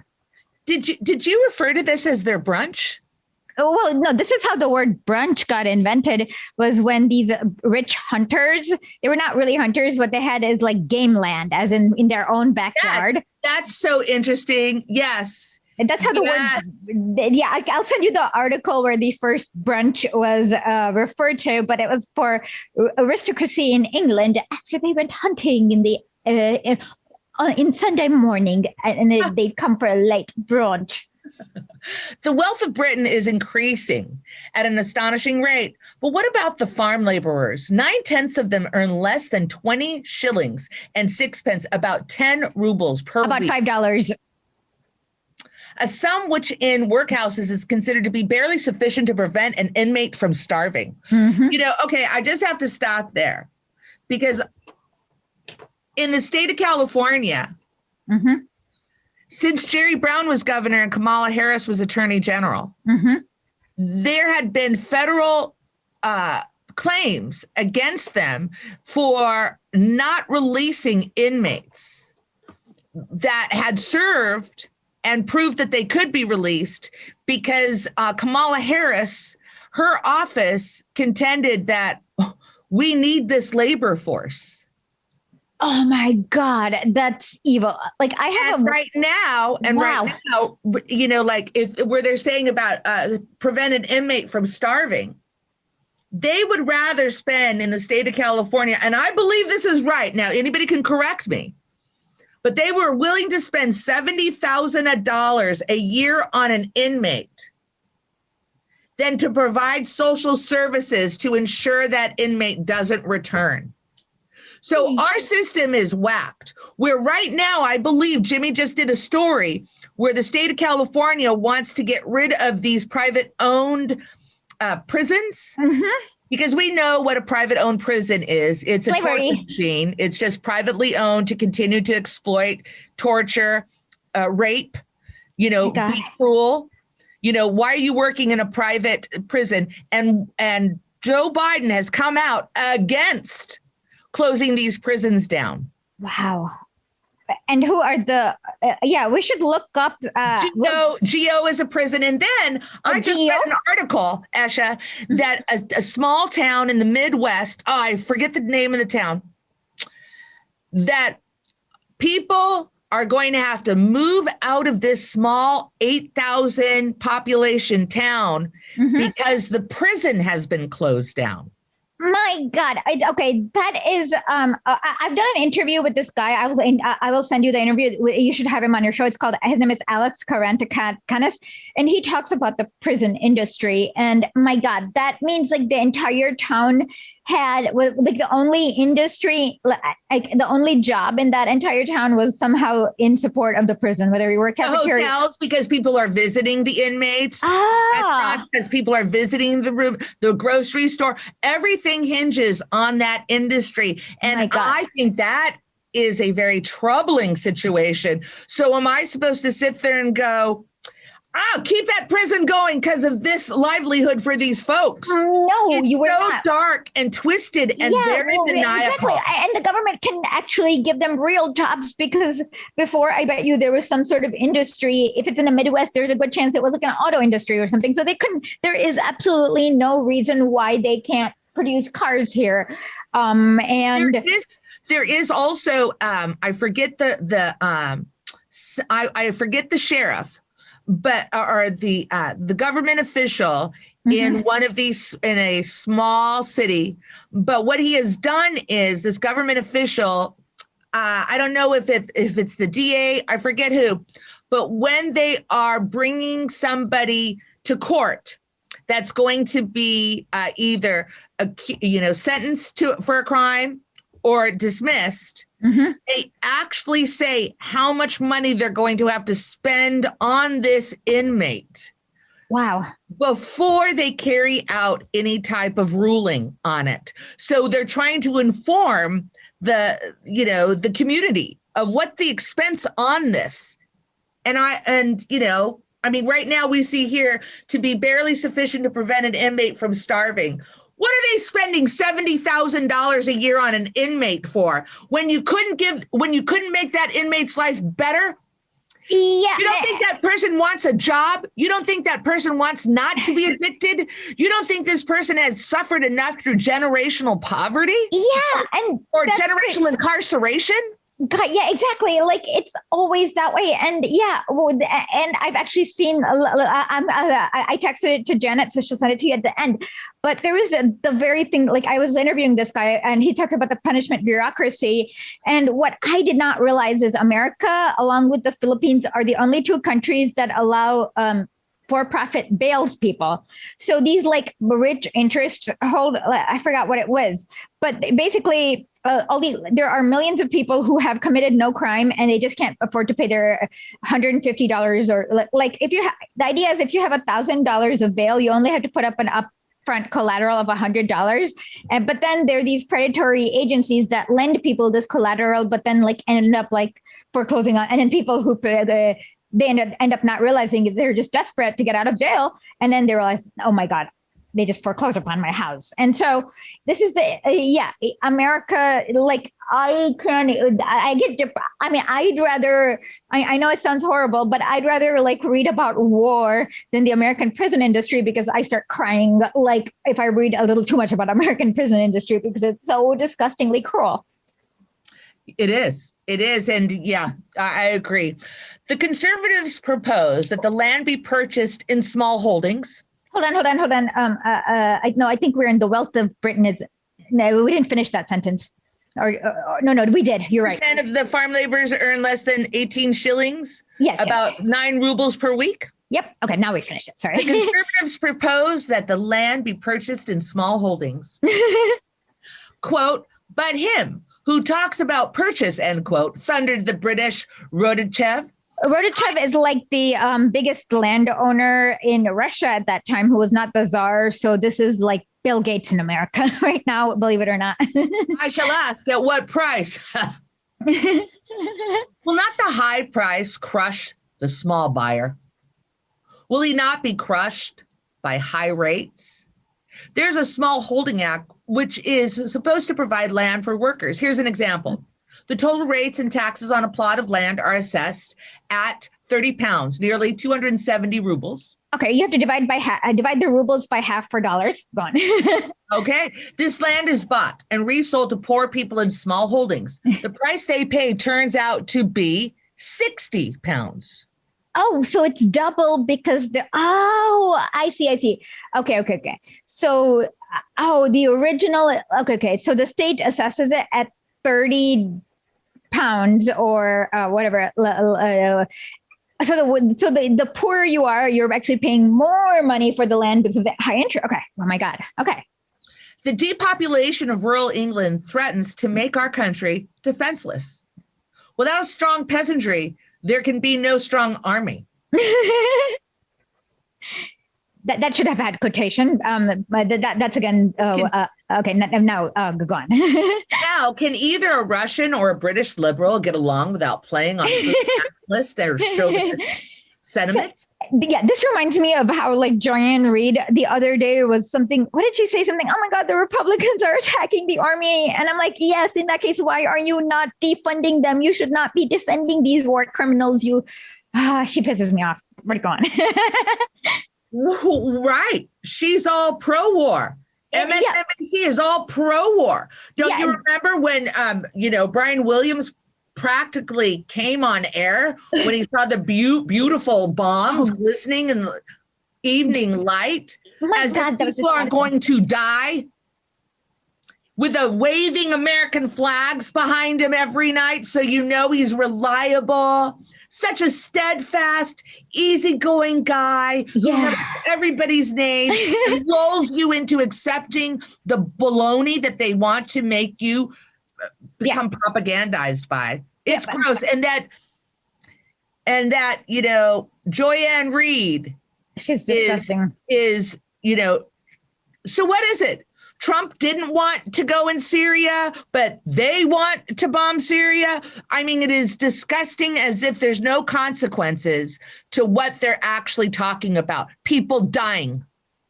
Did you refer to this as their brunch? Well, no, this is how the word brunch got invented, was when these rich hunters, they were not really hunters. What they had is like game land, as in their own backyard. Yes, that's so interesting. Yes. And that's how the word, yeah, I'll send you the article where the first brunch was referred to, but it was for aristocracy in England after they went hunting in Sunday morning, and they'd come for a late brunch. The wealth of Britain is increasing at an astonishing rate. But what about the farm laborers? 9/10 of them earn less than 20 shillings and 6 pence, about 10 rubles per about week. $5. A sum which in workhouses is considered to be barely sufficient to prevent an inmate from starving. Okay, I just have to stop there. Because in the state of California, since Jerry Brown was governor and Kamala Harris was attorney general, there had been federal claims against them for not releasing inmates that had served and proved that they could be released because Kamala Harris, her office contended that we need this labor force. Oh my God, that's evil. Like I have right now, like if where they're saying about prevent an inmate from starving, they would rather spend in the state of California, and I believe this is right. Now, anybody can correct me, but they were willing to spend $70,000 a year on an inmate than to provide social services to ensure that inmate doesn't return. So our system is whacked. Where right now, I believe Jimmy just did a story where the state of California wants to get rid of these private-owned prisons. Because we know what a private-owned prison is. It's a torture machine. It's just privately owned to continue to exploit, torture, rape, be cruel. Why are you working in a private prison? And Joe Biden has come out against closing these prisons down. Wow. And who are we should look up. Geo is a prison. And then I just read an article, Esha, that a small town in the Midwest, I forget the name of the town, that people are going to have to move out of this small 8,000 population town because the prison has been closed down. My God. Okay, that is. I've done an interview with this guy. I will send you the interview. You should have him on your show. It's called. His name is Alex Carantacanis, and he talks about the prison industry. And my God, that means like the entire town was like the only industry, like the only job in that entire town was somehow in support of the prison, whether you were a cafeteria. Hotels, because people are visiting the inmates. Restaurants, because people are visiting the room, the grocery store. Everything hinges on that industry. And I think that is a very troubling situation. So am I supposed to sit there and go, keep that prison going because of this livelihood for these folks? No, you were so not. Dark and twisted and very maniacal. Exactly. And the government can actually give them real jobs, because before, I bet you there was some sort of industry. If it's in the Midwest, there's a good chance it was like an auto industry or something. So there is absolutely no reason why they can't produce cars here. And there is also, I forget I forget the sheriff, but or the government official in one of these, in a small city. But what he has done is, this government official, I don't know if it's the DA, I forget who, but when they are bringing somebody to court that's going to be either sentenced for a crime or dismissed, they actually say how much money they're going to have to spend on this inmate. Wow. Before they carry out any type of ruling on it. So they're trying to inform the community of what the expense on this. Right now we see here to be barely sufficient to prevent an inmate from starving. What are they spending $70,000 a year on an inmate for when you couldn't make that inmate's life better? Yeah. You don't think that person wants a job? You don't think that person wants not to be addicted? You don't think this person has suffered enough through generational poverty? Yeah. Or generational incarceration? God, yeah, exactly. Like, it's always that way. And and I've actually seen, I texted it to Janet, so she'll send it to you at the end. But there is the very thing, like, I was interviewing this guy and he talked about the punishment bureaucracy. And what I did not realize is America, along with the Philippines, are the only two countries that allow for-profit bails people. So these like rich interest I forgot what it was, but basically there are millions of people who have committed no crime and they just can't afford to pay their $150 or like the idea is if you have $1,000 of bail, you only have to put up an upfront collateral of $100. But then there are these predatory agencies that lend people this collateral, but then like end up like foreclosing on, and then people who they end up not realizing they're just desperate to get out of jail. And then they realize, oh my God, they just foreclosed upon my house. And so this is America, like I know it sounds horrible, but I'd rather like read about war than the American prison industry, because I start crying like if I read a little too much about American prison industry, because it's so disgustingly cruel. It is. And yeah, I agree. The conservatives propose that the land be purchased in small holdings. Hold on. I think we're in the wealth of Britain. No, we didn't finish that sentence. No, we did. You're right. Percent of the farm laborers earn less than 18 shillings. Yes. About 9 rubles per week. Yep. Okay, now we finished it. Sorry. The conservatives propose that the land be purchased in small holdings. Quote, but him who talks about purchase, end quote, thundered the British Rodachev. Rodachev is like the biggest landowner in Russia at that time, who was not the czar. So this is like Bill Gates in America right now, believe it or not. I shall ask, at what price? Will not the high price crush the small buyer? Will he not be crushed by high rates? There's a small holding act which is supposed to provide land for workers. Here's an example. The total rates and taxes on a plot of land are assessed at 30 pounds, nearly 270 rubles. Okay, you have to divide the rubles by half for dollars. Go on. Okay, this land is bought and resold to poor people in small holdings. The price they pay turns out to be 60 pounds. Oh, so it's double because I see. Okay. So, the original, okay. So the state assesses it at 30 pounds or whatever. So the poorer you are, you're actually paying more money for the land because of the high interest. Okay. Oh my God. Okay. The depopulation of rural England threatens to make our country defenseless. Without a strong peasantry, there can be no strong army. That should have had quotation. That's again. Okay. Now go on. Now, can either a Russian or a British liberal get along without playing on nationalist or chauvinist sentiments? Yeah, this reminds me of how like Joanne Reid the other day was something. What did she say? Something. Oh my God, the Republicans are attacking the army, and I'm like, yes. In that case, why are you not defunding them? You should not be defending these war criminals. She pisses me off. But go on. Right. She's all pro-war. MSNBC is all pro-war. Don't you remember when, Brian Williams practically came on air when he saw the beautiful bombs glistening in the evening light as if people are going to die with the waving American flags behind him every night. So he's reliable, such a steadfast, easygoing guy who knows everybody's name and lulls you into accepting the baloney that they want to make you become propagandized by. It's gross. And that, Joanne Reid she's disgusting. is, so what is it? Trump didn't want to go in Syria, but they want to bomb Syria. I mean, it is disgusting, as if there's no consequences to what they're actually talking about. People dying.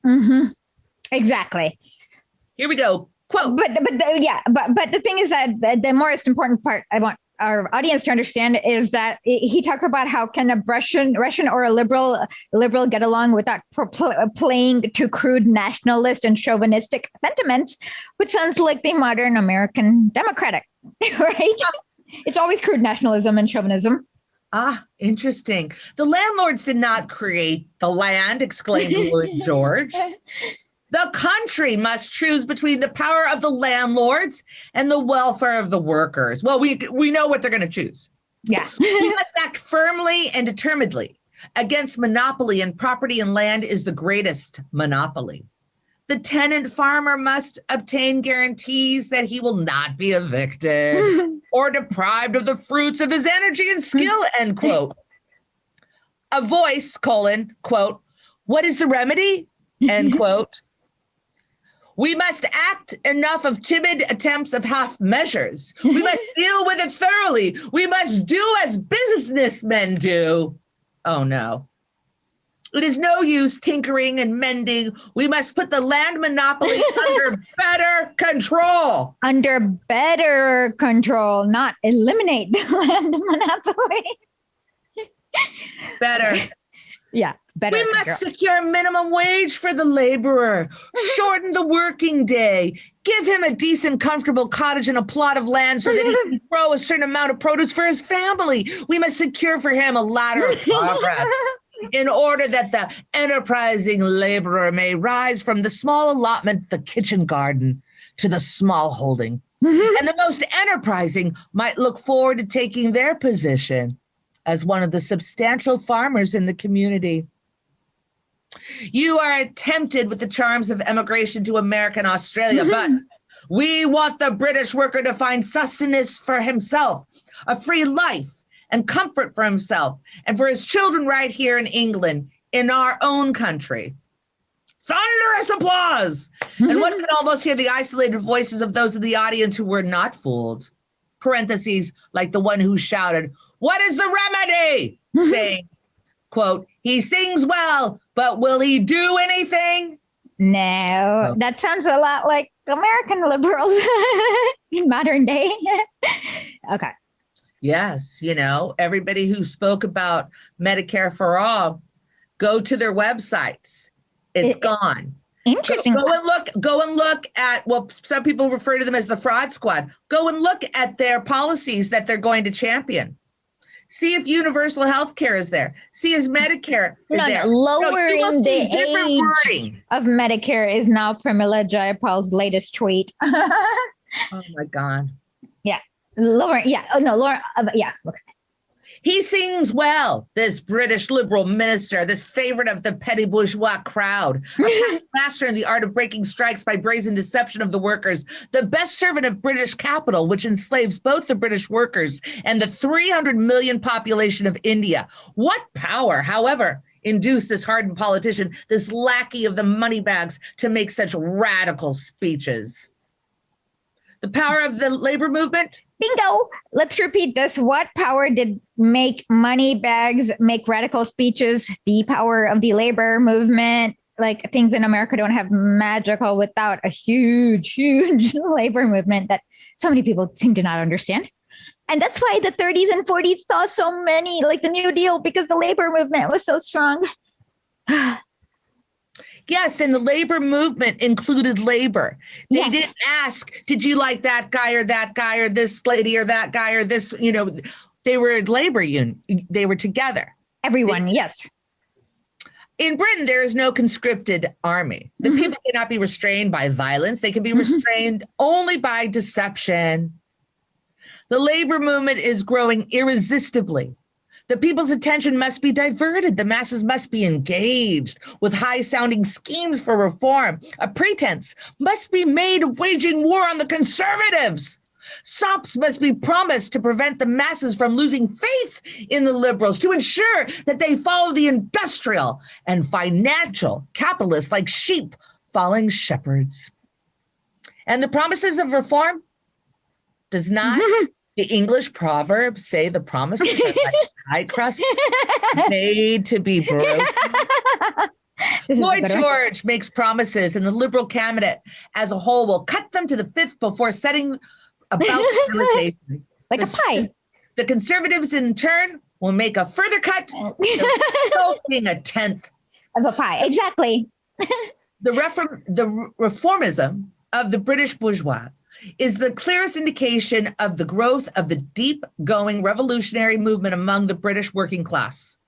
Mm-hmm. Exactly. Here we go. Quote. But the thing is that the most important part I want our audience to understand is that he talks about how can a Russian or a liberal get along without playing to crude nationalist and chauvinistic sentiments, which sounds like the modern American Democratic, right? It's always crude nationalism and chauvinism. Interesting. The landlords did not create the land, exclaimed Lloyd George. The country must choose between the power of the landlords and the welfare of the workers. Well, we know what they're going to choose. Yeah. We must act firmly and determinedly against monopoly, and property and land is the greatest monopoly. The tenant farmer must obtain guarantees that he will not be evicted or deprived of the fruits of his energy and skill, end quote. A voice, quote, what is the remedy, end quote. We must act enough of timid attempts of half measures. We must deal with it thoroughly. We must do as businessmen do. Oh, no. It is no use tinkering and mending. We must put the land monopoly under better control. Under better control, not eliminate the land monopoly. Better. Yeah. Better. We must secure minimum wage for the laborer, shorten the working day, give him a decent, comfortable cottage and a plot of land so that he can grow a certain amount of produce for his family. We must secure for him a ladder of progress in order that the enterprising laborer may rise from the small allotment, the kitchen garden, to the small holding. And the most enterprising might look forward to taking their position as one of the substantial farmers in the community. You are tempted with the charms of emigration to America and Australia, but we want the British worker to find sustenance for himself, a free life and comfort for himself and for his children right here in England, in our own country. Thunderous applause! And one can almost hear the isolated voices of those in the audience who were not fooled. Parentheses, like the one who shouted, "What is the remedy?" saying, quote, he sings well, but will he do anything? No, that sounds a lot like American liberals in modern day. Okay. Yes, everybody who spoke about Medicare for all, go to their websites. It's gone. Interesting. Go and look at, well, some people refer to them as the fraud squad. Go and look at their policies that they're going to champion. See if universal health care is there. See if Medicare is there. Lowering the age wording of Medicare is now Pramila Jayapal's latest tweet. Oh my God. Yeah. Lower. Yeah. Oh, no, Laura. Yeah. Okay. He sings well, this British liberal minister, this favorite of the petty bourgeois crowd, a past master in the art of breaking strikes by brazen deception of the workers, the best servant of British capital, which enslaves both the British workers and the 300 million population of India. What power, however, induced this hardened politician, this lackey of the money bags, to make such radical speeches? The power of the labor movement? Bingo. Let's repeat this. What power did make money bags make radical speeches? The power of the labor movement. Like, things in America don't have magical without a huge, huge labor movement that so many people seem to not understand. And that's why the 30s and 40s saw so many, like the New Deal, because the labor movement was so strong. Yes, and the labor movement included labor. They Yes. didn't ask, did you like that guy or this lady or that guy or this, they were a labor union. They were together. Everyone, yes. In Britain, there is no conscripted army. The people cannot be restrained by violence. They can be restrained only by deception. The labor movement is growing irresistibly. The people's attention must be diverted. The masses must be engaged with high-sounding schemes for reform. A pretense must be made of waging war on the conservatives. Sops must be promised to prevent the masses from losing faith in the liberals, to ensure that they follow the industrial and financial capitalists like sheep following shepherds. And the promises of reform does not the English proverb say the promises are like pie crusts made to be broken? Lloyd George makes promises, and the Liberal cabinet as a whole will cut them to the fifth before setting about realization. Like a pie. The Conservatives, in turn, will make a further cut, being a tenth of a pie. Exactly. The reformism of the British bourgeois is the clearest indication of the growth of the deep-going revolutionary movement among the British working class.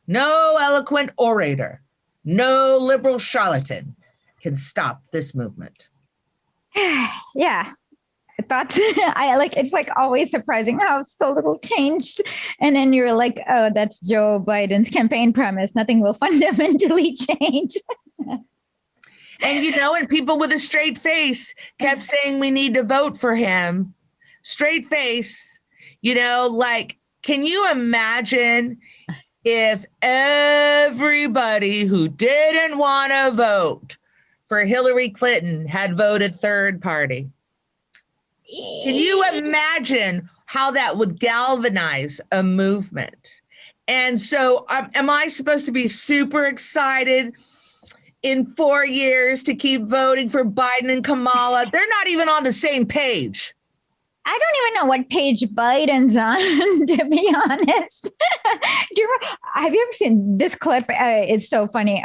No eloquent orator, no liberal charlatan can stop this movement. Yeah. Thoughts. It's like always surprising how so little changed. And then you're like, oh, that's Joe Biden's campaign promise. Nothing will fundamentally change. And, and people with a straight face kept saying we need to vote for him. Straight face, can you imagine if everybody who didn't want to vote for Hillary Clinton had voted third party? Can you imagine how that would galvanize a movement? And so am I supposed to be super excited in 4 years to keep voting for Biden and Kamala? They're not even on the same page. I don't even know what page Biden's on, to be honest. Have you ever seen this clip? It's so funny.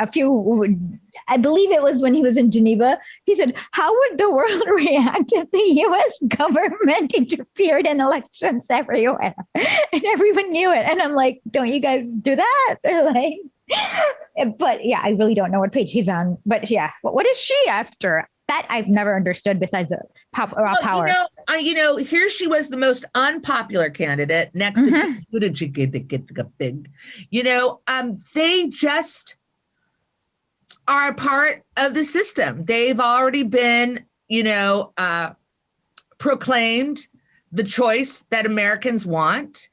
I believe it was when he was in Geneva. He said, how would the world react if the U.S. government interfered in elections everywhere? And everyone knew it. And I'm like, don't you guys do that? But yeah, I really don't know what page he's on. But yeah, what is she after? That I've never understood besides the power. Here she was, the most unpopular candidate next to Buttigieg. They just are a part of the system. They've already been, proclaimed the choice that Americans want.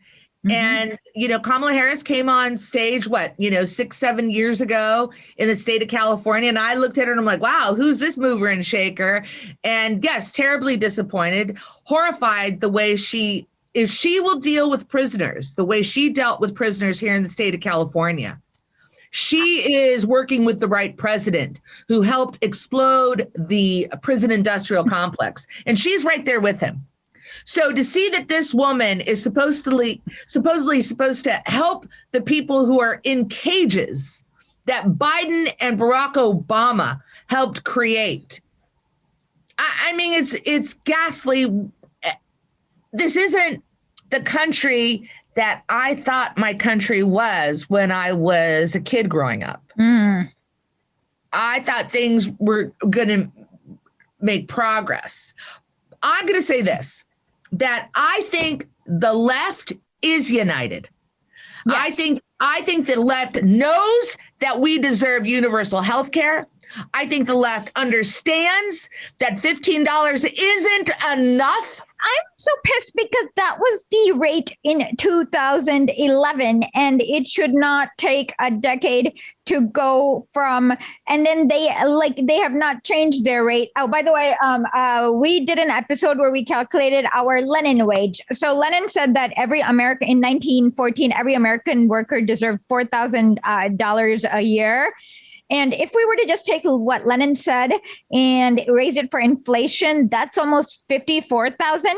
And, Kamala Harris came on stage, 6-7 years ago in the state of California. And I looked at her and I'm like, wow, who's this mover and shaker? And yes, terribly disappointed, horrified the way if she will deal with prisoners, the way she dealt with prisoners here in the state of California. She is working with the right president who helped explode the prison industrial complex. And she's right there with him. So to see that this woman is supposedly supposed to help the people who are in cages that Biden and Barack Obama helped create. I mean, it's ghastly. This isn't the country that I thought my country was when I was a kid growing up. I thought things were going to make progress. I'm going to say this, that I think the left is united. Yes. I think the left knows that we deserve universal health care. I think the left understands that $15 isn't enough. I'm so pissed because that was the rate in 2011, and it should not take a decade to go from. And then they have not changed their rate. Oh, by the way, we did an episode where we calculated our Lenin wage. So Lenin said that every American in 1914, every American worker deserved $4,000 a year. And if we were to just take what Lenin said and raise it for inflation, that's almost 54,000.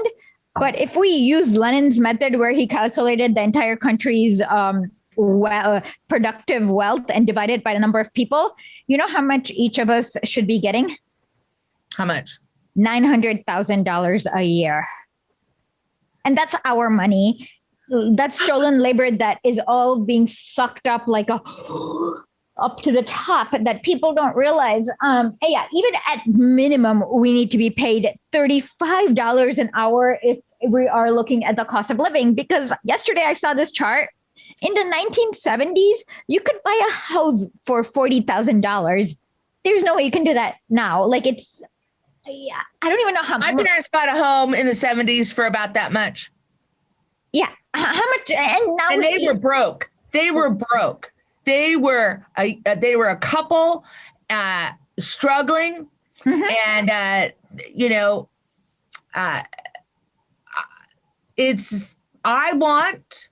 But if we use Lenin's method where he calculated the entire country's productive wealth and divide it by the number of people, you know how much each of us should be getting? How much? $900,000 a year. And that's our money. That's stolen labor that is all being sucked up like a... up to the top that people don't realize. Even at minimum, we need to be paid $35 an hour if we are looking at the cost of living. Because yesterday I saw this chart. In the 1970s, you could buy a house for $40,000. There's no way you can do that now. Like I don't even know how much. My parents bought a home in the 70s for about that much. Yeah. How much? And they were broke. They were broke. They were a couple struggling, and I want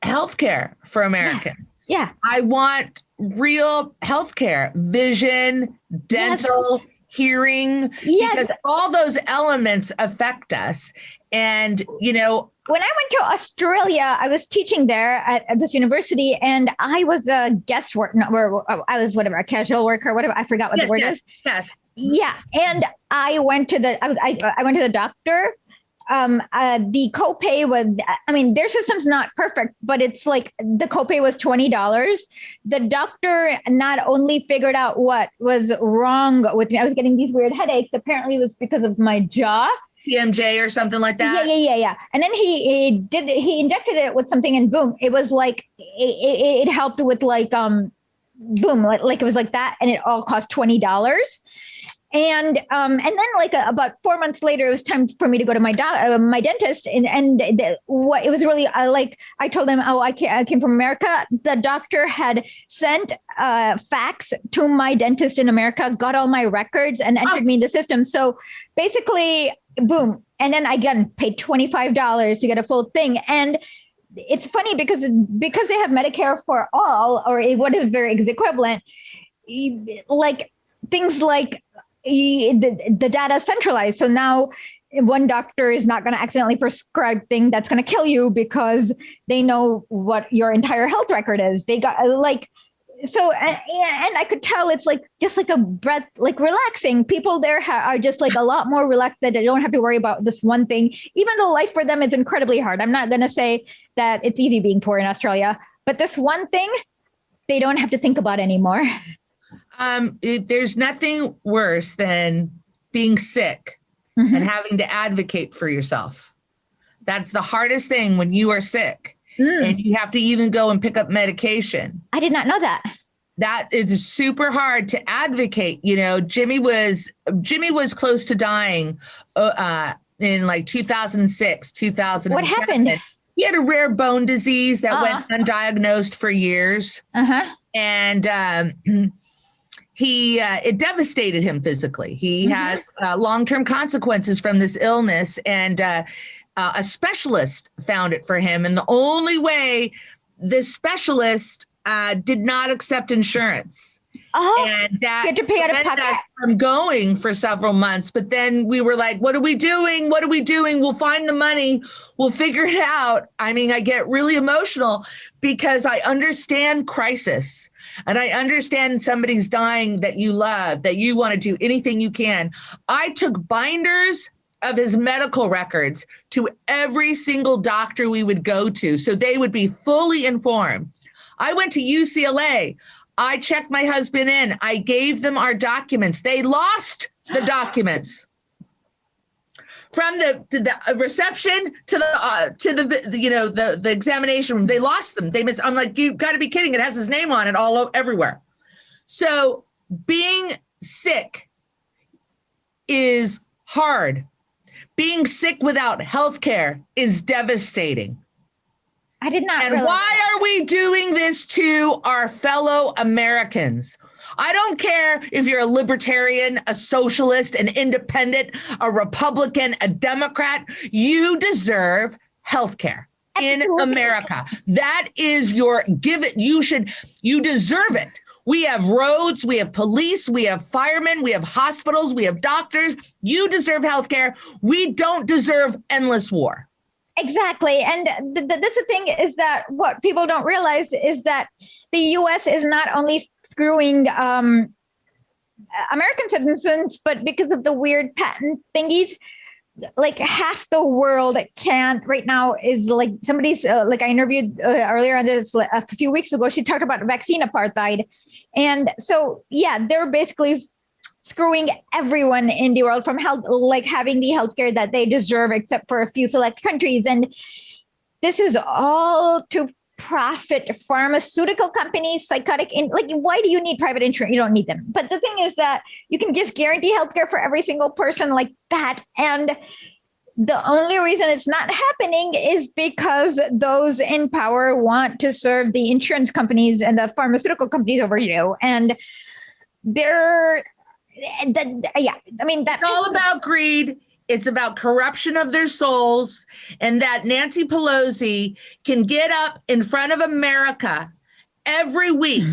healthcare for Americans. Yeah. I want real healthcare, vision, dental, hearing, because all those elements affect us. And, when I went to Australia, I was teaching there at this university, and I was a guest worker. I was a casual worker, whatever. I forgot what the word is. Yes. Yeah, and I went to the doctor. The copay was, their system's not perfect, but it's like the copay was $20. The doctor not only figured out what was wrong with me, I was getting these weird headaches. Apparently, it was because of my jaw. PMJ or something like that. Yeah. And then he injected it with something, and boom, it was like it helped with like boom, like it was like that, and it all cost $20. And then like about 4 months later, it was time for me to go to my dentist, and what it was really I told him, I came from America. The doctor had sent fax to my dentist in America, got all my records, and entered me in the system. So basically, boom. And then again, paid $25 to get a full thing. And it's funny because they have Medicare for all, or whatever is equivalent, like things like the data centralized. So now one doctor is not going to accidentally prescribe thing that's going to kill you because they know what your entire health record is. They got so, and I could tell it's like just like a breath, like relaxing. People there are just like a lot more relaxed, that they don't have to worry about this one thing, even though life for them is incredibly hard. I'm not going to say that it's easy being poor in Australia, but this one thing they don't have to think about anymore. There's nothing worse than being sick and having to advocate for yourself. That's the hardest thing when you are sick. And you have to even go and pick up medication. I did not know that. That is super hard to advocate. Jimmy was close to dying in like 2006, 2007. What happened? He had a rare bone disease that went undiagnosed for years. And it devastated him physically. He has long-term consequences from this illness, and a specialist found it for him. And the only way this specialist did not accept insurance. And that you had to pay out of pocket from going for several months. But then we were like, what are we doing? What are we doing? We'll find the money. We'll figure it out. I get really emotional because I understand crisis, and I understand somebody's dying that you love, that you want to do anything you can. I took binders of his medical records to every single doctor we would go to, so they would be fully informed. I went to UCLA. I checked my husband in. I gave them our documents. They lost the documents. From the reception to the examination room, they lost them. I'm like, you got to be kidding! It has his name on it everywhere. So being sick is hard. Being sick without health care is devastating. I did not. And why are we doing this to our fellow Americans? I don't care if you're a libertarian, a socialist, an independent, a Republican, a Democrat. You deserve health care in America. That is your give it. You deserve it. We have roads, we have police, we have firemen, we have hospitals, we have doctors. You deserve health care. We don't deserve endless war. Exactly. And that's the thing, is that what people don't realize is that the US is not only screwing American citizens, but because of the weird patent thingies, like half the world can't right now is like somebody's like I interviewed earlier on this a few weeks ago. She talked about vaccine apartheid. And so, yeah, they're basically screwing everyone in the world from health, like having the healthcare that they deserve, except for a few select countries. And this is all to profit pharmaceutical companies, like, why do you need private insurance? You don't need them. But the thing is that you can just guarantee healthcare for every single person like that. And the only reason it's not happening is because those in power want to serve the insurance companies and the pharmaceutical companies over you. And it's all about greed. It's about corruption of their souls, and that Nancy Pelosi can get up in front of America every week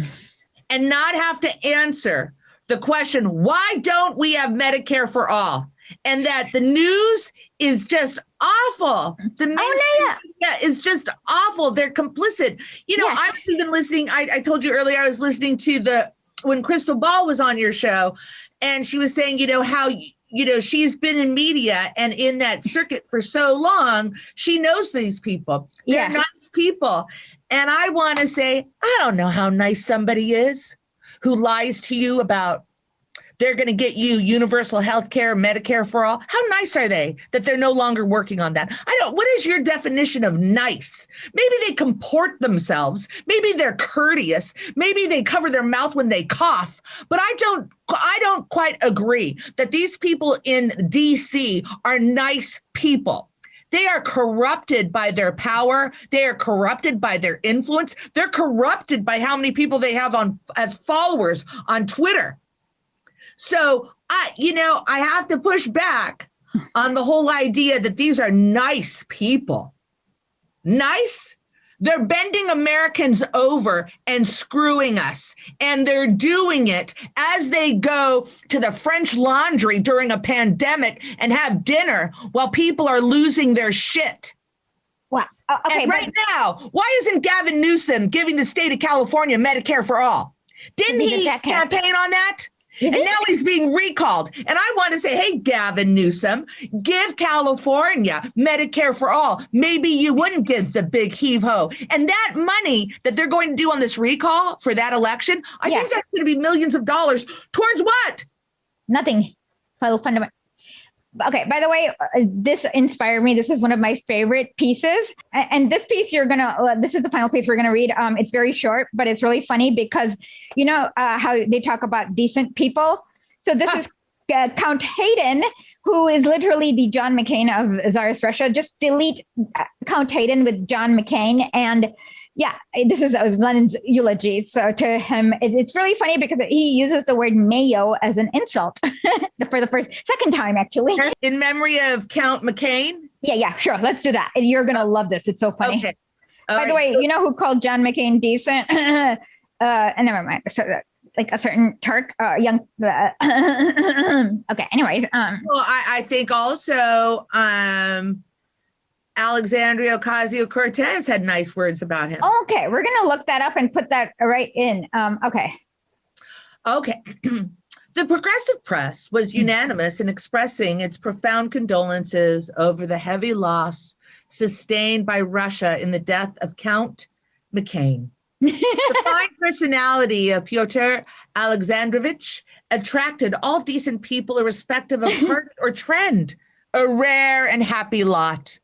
and not have to answer the question, why don't we have Medicare for all? And that the news is just awful. The mainstream media is just awful. They're complicit. I was even listening. I told you earlier, I was listening to when Crystal Ball was on your show, and she was saying, how she's been in media and in that circuit for so long. She knows these people. They're nice people. And I want to say, I don't know how nice somebody is who lies to you about they're going to get you universal health care, Medicare for all. How nice are they that they're no longer working on that? What is your definition of nice? Maybe they comport themselves. Maybe they're courteous. Maybe they cover their mouth when they cough. But I don't quite agree that these people in DC are nice people. They are corrupted by their power. They are corrupted by their influence. They're corrupted by how many people they have as followers on Twitter. So I have to push back on the whole idea that these are nice people. Nice? They're bending Americans over and screwing us. And they're doing it as they go to the French Laundry during a pandemic and have dinner while people are losing their shit. Wow. Okay. And right now, why isn't Gavin Newsom giving the state of California Medicare for all? Didn't he campaign on that? And now he's being recalled. And I want to say, hey, Gavin Newsom, give California Medicare for all. Maybe you wouldn't give the big heave-ho. And that money that they're going to do on this recall for that election, I think that's going to be millions of dollars towards what? Nothing. Fundamental. Okay, by the way, this inspired me. This is one of my favorite pieces. And this piece this is the final piece we're going to read. It's very short, but it's really funny because how they talk about decent people. So this is Count Hayden, who is literally the John McCain of Tsarist Russia. Just delete Count Hayden with John McCain. And this is Lenin's eulogy. So to him, it's really funny because he uses the word mayo as an insult for the second time, actually. In memory of Count McCain? Yeah, sure. Let's do that. You're going to love this. It's so funny. Okay. By the way, you know who called John McCain decent? And never mind. So, like a certain Turk, young. Okay. Anyways. Well, I think also Alexandria Ocasio-Cortez had nice words about him. Okay, we're gonna look that up and put that right in. Okay. The progressive press was unanimous in expressing its profound condolences over the heavy loss sustained by Russia in the death of Count McCain. The fine personality of Pyotr Alexandrovich attracted all decent people irrespective of party or trend, a rare and happy lot.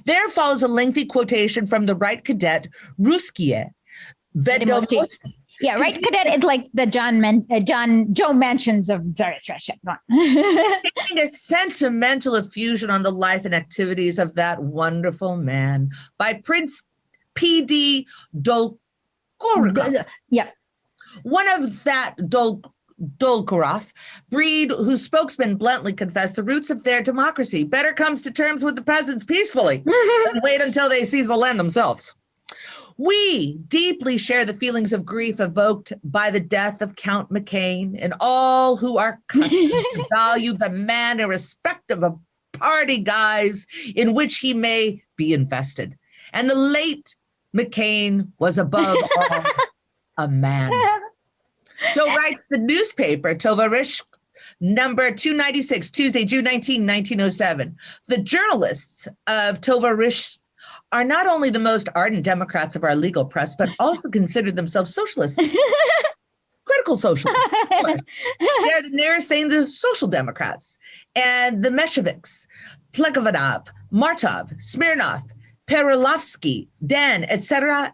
There follows a lengthy quotation from the right cadet Ruskiye Vedovosti. Yeah, right cadet is like the Joe Mansions of Tsarist Russia. Taking a sentimental effusion on the life and activities of that wonderful man by Prince P.D. Dolgorukov. Yeah. One of that Dolgorukov breed whose spokesman bluntly confessed the roots of their democracy better comes to terms with the peasants peacefully than wait until they seize the land themselves. We deeply share the feelings of grief evoked by the death of Count McCain and all who are accustomed to value the man irrespective of party guise in which he may be invested. And the late McCain was above all a man. So writes the newspaper Tovarish number 296, Tuesday, June 19, 1907. The journalists of Tovarish are not only the most ardent Democrats of our legal press, but also consider themselves socialists. Critical socialists. They're the nearest thing to social democrats. And the Mensheviks, Plekhovanov, Martov, Smirnov, Perilovsky, Dan, etc.,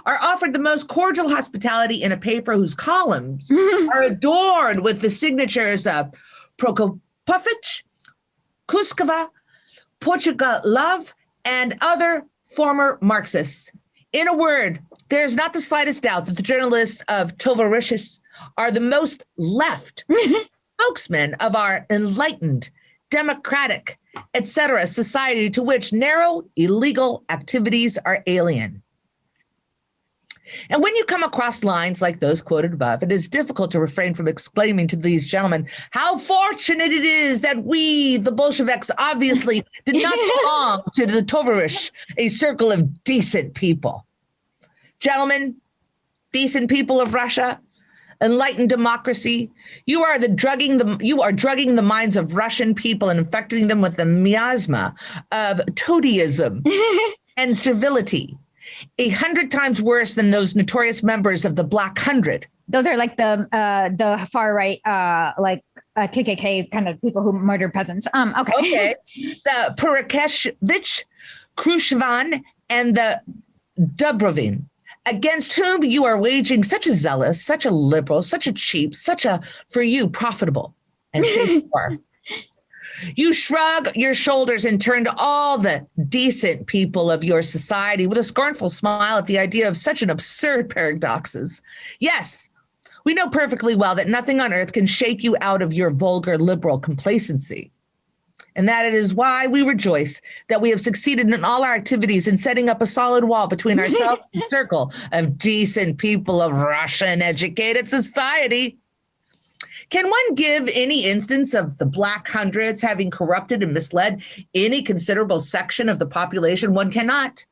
are offered the most cordial hospitality in a paper whose columns are adorned with the signatures of Prokopovich, Kuskova, Portugalov, and other former Marxists. In a word, there's not the slightest doubt that the journalists of Tovarishis are the most left spokesmen of our enlightened, democratic, etc. society to which narrow, illegal activities are alien. And when you come across lines like those quoted above, it is difficult to refrain from exclaiming to these gentlemen how fortunate it is that we, the Bolsheviks, obviously did not belong to the Tovarish, a circle of decent people. Gentlemen, decent people of Russia, enlightened democracy, you are drugging the minds of Russian people and infecting them with the miasma of toadyism and servility. 100 times worse than those notorious members of the Black Hundred. Those are like the far right, KKK kind of people who murder peasants. Okay. The Purakeshvich, Khrushchevan, and the Dubrovin, against whom you are waging such a zealous, such a liberal, such a cheap, such a, for you, profitable and safe war. You shrug your shoulders and turn to all the decent people of your society with a scornful smile at the idea of such an absurd paradoxes. Yes, we know perfectly well that nothing on earth can shake you out of your vulgar liberal complacency. And that it is why we rejoice that we have succeeded in all our activities in setting up a solid wall between ourselves and the circle of decent people of Russian educated society. Can one give any instance of the Black Hundreds having corrupted and misled any considerable section of the population? One cannot.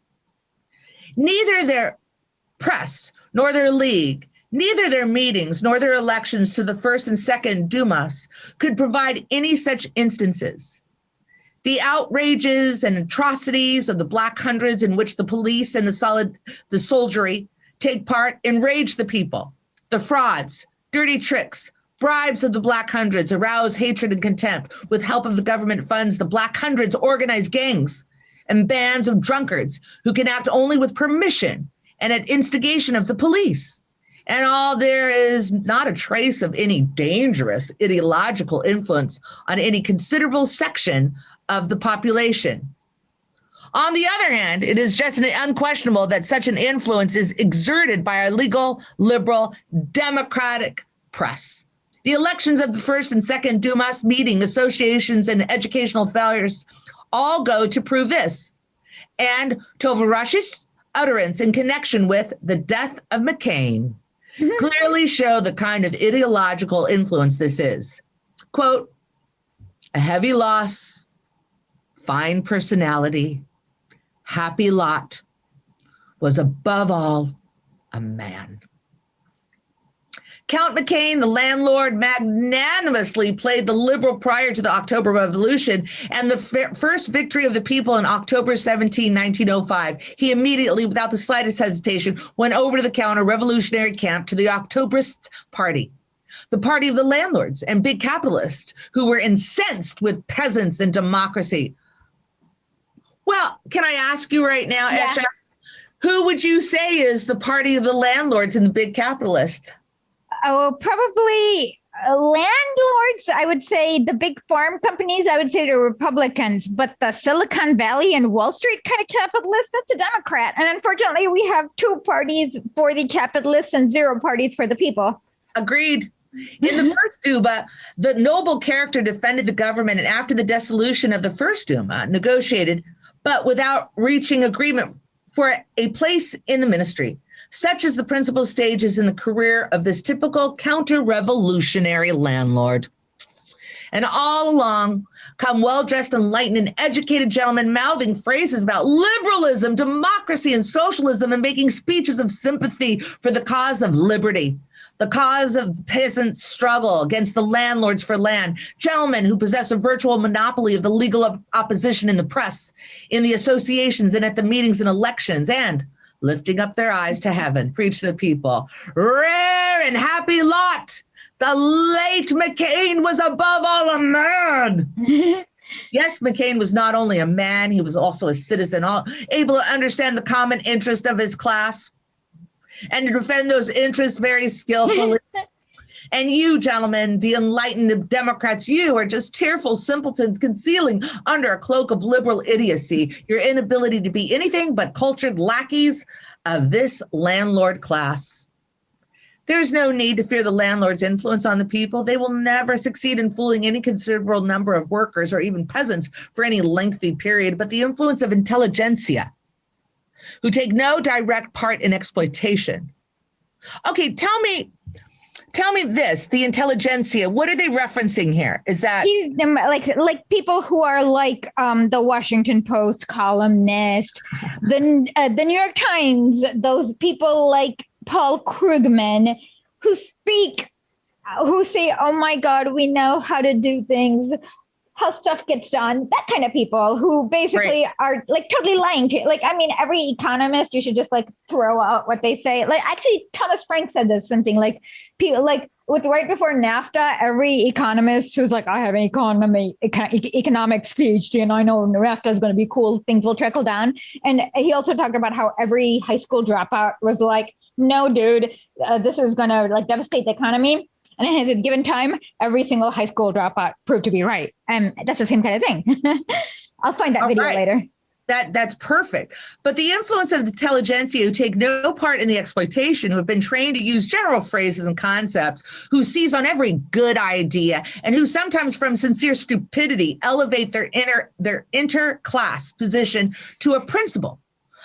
Neither their press, nor their league, neither their meetings, nor their elections to the first and second Dumas could provide any such instances. The outrages and atrocities of the Black Hundreds in which the police and the soldiery take part enrage the people. The frauds, dirty tricks, bribes of the Black Hundreds arouse hatred and contempt. With help of the government funds, the Black Hundreds organize gangs and bands of drunkards who can act only with permission and at instigation of the police. And all there is not a trace of any dangerous ideological influence on any considerable section of the population. On the other hand, it is just unquestionable that such an influence is exerted by our legal, liberal, democratic press. The elections of the first and second Dumas meeting, associations, and educational failures all go to prove this. And Tovarish's utterance in connection with the death of McCain clearly show the kind of ideological influence this is. Quote, a heavy loss, fine personality, happy lot, was above all a man. Count McCain, the landlord, magnanimously played the liberal prior to the October Revolution and the first victory of the people in October 17, 1905. He immediately, without the slightest hesitation, went over to the counter-revolutionary camp to the Octobrists' party, the party of the landlords and big capitalists who were incensed with peasants and democracy. Well, can I ask you right now, Esha, who would you say is the party of the landlords and the big capitalists? Oh, probably landlords. I would say the big farm companies. I would say the Republicans, but the Silicon Valley and Wall Street kind of capitalists, that's a Democrat. And unfortunately, we have 2 parties for the capitalists and 0 parties for the people. Agreed. In the first Duma, the noble character defended the government, and after the dissolution of the first Duma, negotiated, but without reaching agreement for a place in the ministry. Such as the principal stages in the career of this typical counter-revolutionary landlord. And all along come well-dressed, enlightened, and educated gentlemen mouthing phrases about liberalism, democracy, and socialism, and making speeches of sympathy for the cause of liberty, the cause of the peasants' struggle against the landlords for land, gentlemen who possess a virtual monopoly of the legal opposition in the press, in the associations, and at the meetings and elections, and lifting up their eyes to heaven, preach to the people. Rare and happy lot! The late McCain was above all a man. Yes, McCain was not only a man, he was also a citizen, able to understand the common interest of his class and to defend those interests very skillfully. And you, gentlemen, the enlightened Democrats, you are just tearful simpletons concealing under a cloak of liberal idiocy your inability to be anything but cultured lackeys of this landlord class. There is no need to fear the landlord's influence on the people. They will never succeed in fooling any considerable number of workers or even peasants for any lengthy period, but the influence of intelligentsia, who take no direct part in exploitation. Okay, tell me this, the intelligentsia, what are they referencing here? Is that like people who are like the Washington Post columnist, the New York Times, those people like Paul Krugman who say, oh my God, we know how to do things, how stuff gets done, that kind of people who basically are like totally lying to you. Like, I mean, every economist, you should just like throw out what they say. Like actually Thomas Frank said this, something like people like with right before NAFTA, every economist who's like, I have an economics PhD and I know NAFTA is going to be cool, things will trickle down. And he also talked about how every high school dropout was like, no, dude, this is going to like devastate the economy. And at a given time, every single high school dropout proved to be right. And that's the same kind of thing. I'll find that video later. That's perfect. But the influence of the intelligentsia who take no part in the exploitation, who have been trained to use general phrases and concepts, who seize on every good idea, and who sometimes from sincere stupidity elevate their inter-class position to a principle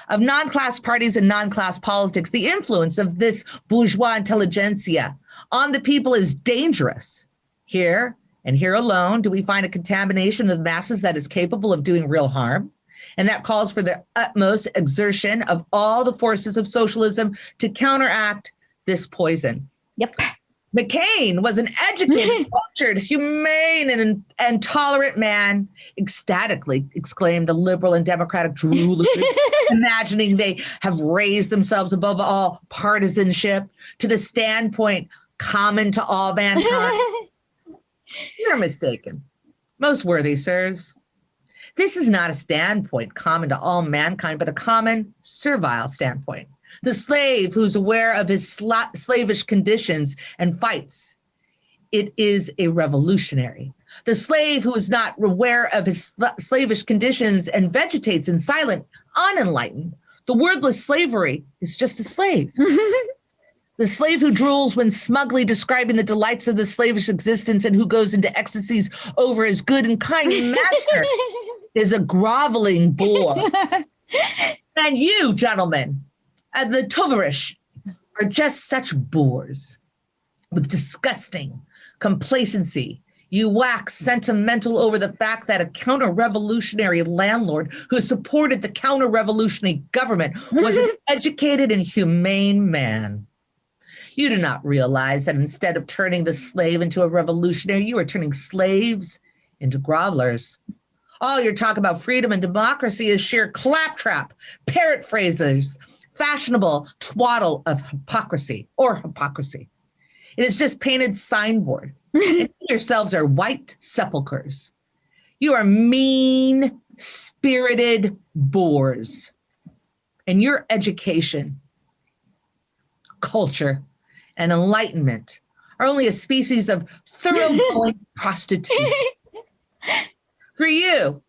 of non-class parties and non-class politics. The influence of this bourgeois intelligentsia on the people is dangerous. Here, and here alone, do we find a contamination of the masses that is capable of doing real harm, and that calls for the utmost exertion of all the forces of socialism to counteract this poison. Yep. McCain was an educated, cultured, humane, and tolerant man, ecstatically exclaimed the liberal and democratic drooler, imagining they have raised themselves above all partisanship to the standpoint common to all mankind. You're mistaken, most worthy sirs. This is not a standpoint common to all mankind, but a common servile standpoint. The slave who's aware of his slavish conditions and fights, it is a revolutionary. The slave who is not aware of his slavish conditions and vegetates in silent, unenlightened, the wordless slavery is just a slave. The slave who drools when smugly describing the delights of the slavish existence and who goes into ecstasies over his good and kind master is a groveling boor. And you, gentlemen, and the tovarish are just such boors. With disgusting complacency, you wax sentimental over the fact that a counter-revolutionary landlord who supported the counter-revolutionary government was an educated and humane man. You do not realize that instead of turning the slave into a revolutionary, you are turning slaves into grovelers. All your talk about freedom and democracy is sheer claptrap, parrot phrases, fashionable twaddle of hypocrisy. It is just painted signboard. And you yourselves are white sepulchres. You are mean-spirited boors. And your education, culture, and enlightenment are only a species of thoroughgoing prostitution. For you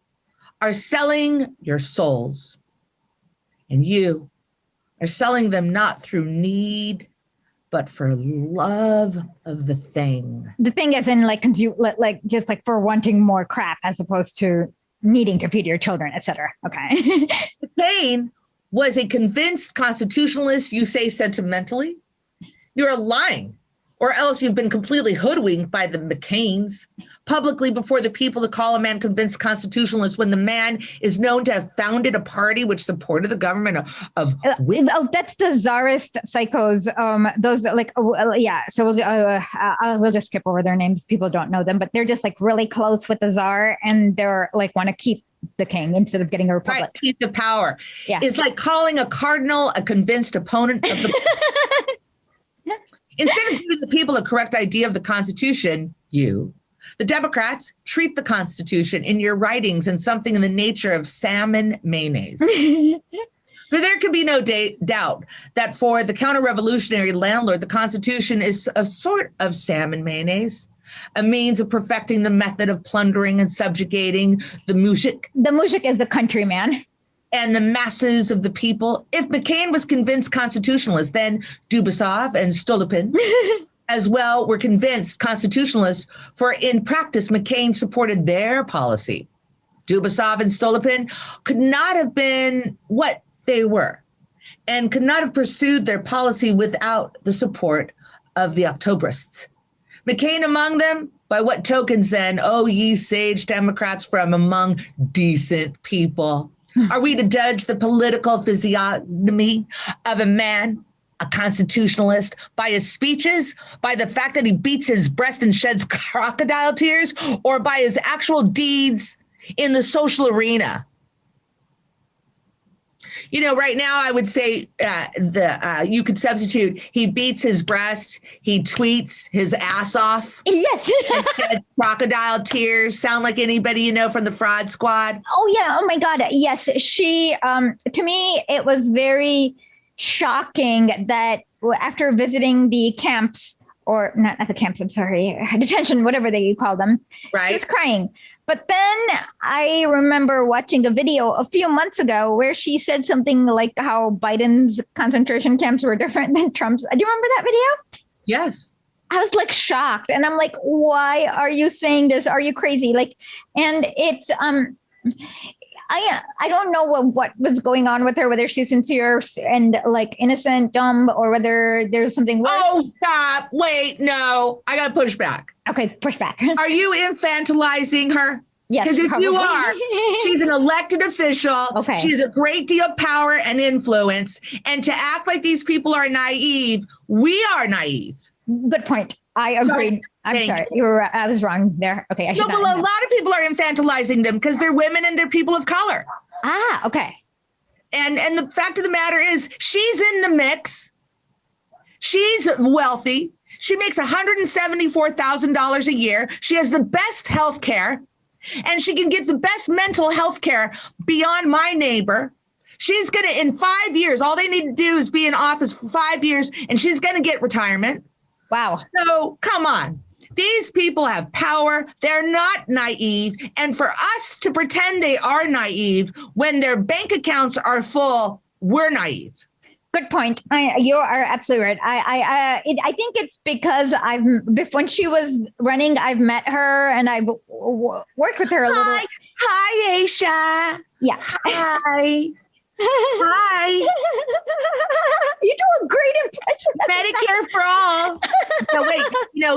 are selling your souls, and you are selling them not through need, but for love of the thing. The thing is in like just like for wanting more crap as opposed to needing to feed your children, etc. Okay. McCain was a convinced constitutionalist, you say sentimentally. You're lying, or else you've been completely hoodwinked by the McCains publicly before the people to call a man convinced constitutionalist when the man is known to have founded a party which supported the government of that's the czarist psychos. Those like, yeah. So we'll just skip over their names. People don't know them, but they're just like really close with the czar, and they're like want to keep the king instead of getting a republic. Right, keep the power. Yeah. It's like calling a cardinal a convinced opponent of the Instead of giving the people a correct idea of the Constitution, the Democrats, treat the Constitution in your writings in something in the nature of salmon mayonnaise. For there can be no doubt that for the counter-revolutionary landlord, the Constitution is a sort of salmon mayonnaise, a means of perfecting the method of plundering and subjugating the muzhik. The muzhik is the countryman. And the masses of the people. If McCain was convinced constitutionalist, then Dubasov and Stolypin as well were convinced constitutionalists, for in practice, McCain supported their policy. Dubasov and Stolypin could not have been what they were and could not have pursued their policy without the support of the Octobrists. McCain among them, by what tokens then, oh, ye sage Democrats from among decent people? Are we to judge the political physiognomy of a man, a constitutionalist, by his speeches, by the fact that he beats his breast and sheds crocodile tears, or by his actual deeds in the social arena? You know, right now I would say you could substitute, he beats his breast, he tweets his ass off. Yes. And sheds crocodile tears. Sound like anybody you know from the Fraud Squad? Oh, yeah. Oh, my God. Yes. She, to me, it was very shocking that after visiting the camps, or not at the camps, I'm sorry, detention, whatever they call them, right? She was crying. But then I remember watching a video a few months ago where she said something like how Biden's concentration camps were different than Trump's. Do you remember that video? Yes. I was like shocked. And I'm like, why are you saying this? Are you crazy? Like, and it's, I don't know what was going on with her, whether she's sincere and like innocent, dumb, or whether there's something worse. Oh, stop. Wait, no. I got to push back. Okay, push back. Are you infantilizing her? Yes, because if probably. you are, she's an elected official. Okay. She has a great deal of power and influence. And to act like these people are naive, we are naive. Good point. I agreed. I'm sorry. You were. I was wrong there. Okay. I should no, but a lot of people are infantilizing them because they're women and they're people of color. Ah, okay. And the fact of the matter is, she's in the mix. She's wealthy. She makes $174,000 a year. She has the best health care, and she can get the best mental health care beyond my neighbor. She's going to, in 5 years, all they need to do is be in office for 5 years, and she's going to get retirement. Wow. So come on. These people have power. They're not naive. And for us to pretend they are naive when their bank accounts are full, we're naive. Good point. You are absolutely right. I think it's because when she was running, I've met her and I've worked with her a little. Hi, Esha. Yeah. Hi. Hi. You do a great impression. Medicare for all. No, wait,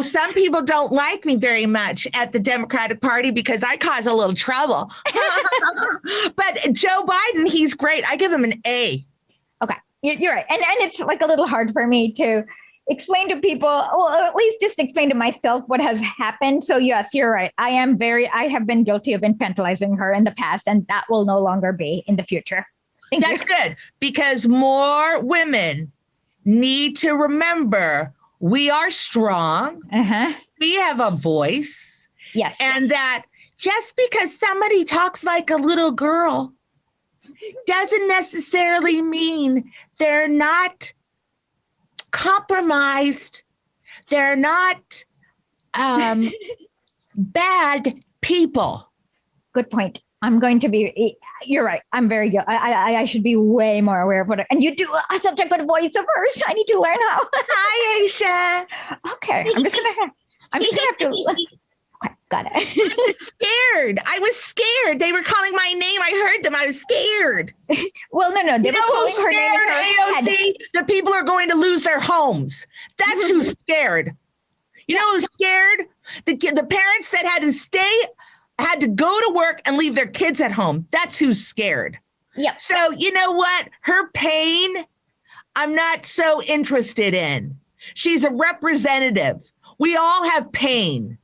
some people don't like me very much at the Democratic Party because I cause a little trouble. But Joe Biden, he's great. I give him an A. Okay. You're right. And it's like a little hard for me to explain to people, or at least just explain to myself what has happened. So yes, you're right. I have been guilty of infantilizing her in the past, and that will no longer be in the future. That's good, because more women need to remember we are strong. We have a voice. Yes. And that just because somebody talks like a little girl doesn't necessarily mean they're not compromised. They're not bad people. Good point. I'm going to be, you're right. I'm very good. I should be way more aware of what, and you do such a good voice of hers. I need to learn how. Hi, Esha. Okay. I'm just going to have to. Okay, got it. I was scared. They were calling my name. I heard them. I was scared. Well, no. They were calling her name in her AOC? head. The people are going to lose their homes. That's who's scared. You know who's scared? The parents that had to go to work and leave their kids at home. That's who's scared. Yep. So you know what? Her pain, I'm not so interested in. She's a representative. We all have pain.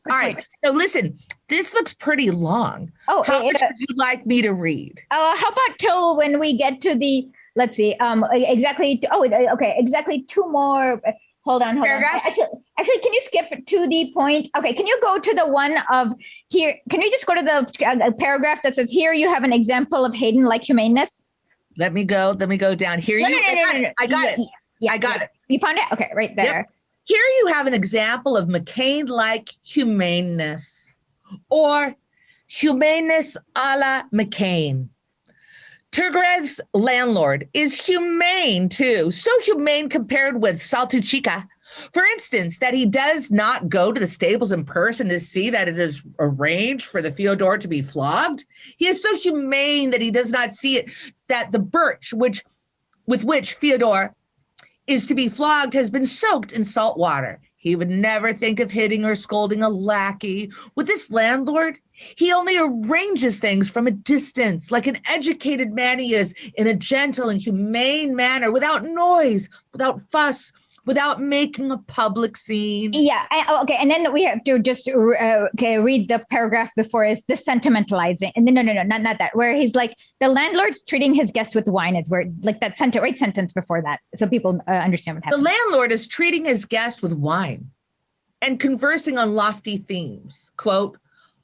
All right. So listen, this looks pretty long. Oh, how much would you like me to read? How about till when we get to the, let's see, exactly. Exactly 2 more. Hold on. Actually, can you skip to the point? Okay, can you go to the one of here? Can we just go to the paragraph that says, here you have an example of Hayden like humaneness? Let me go down here. I got it. Yeah, I got it. You found it? Okay, right there. Yep. Here you have an example of McCain-like humaneness, or humaneness a la McCain. Turgrev's landlord is humane too, so humane compared with Saltuchica. For instance, that he does not go to the stables in person to see that it is arranged for the Fyodor to be flogged. He is so humane that he does not see it, that the birch with which Fyodor is to be flogged has been soaked in salt water. He would never think of hitting or scolding a lackey. With this landlord, he only arranges things from a distance, like an educated man he is, in a gentle and humane manner, without noise, without fuss, without making a public scene. Yeah. Okay. And then we have to just read the paragraph before, is the sentimentalizing. And then no, not that. Where he's like, the landlord's treating his guests with wine, is where, like, that right sentence before that, so people understand what happened. The landlord is treating his guests with wine and conversing on lofty themes. Quote,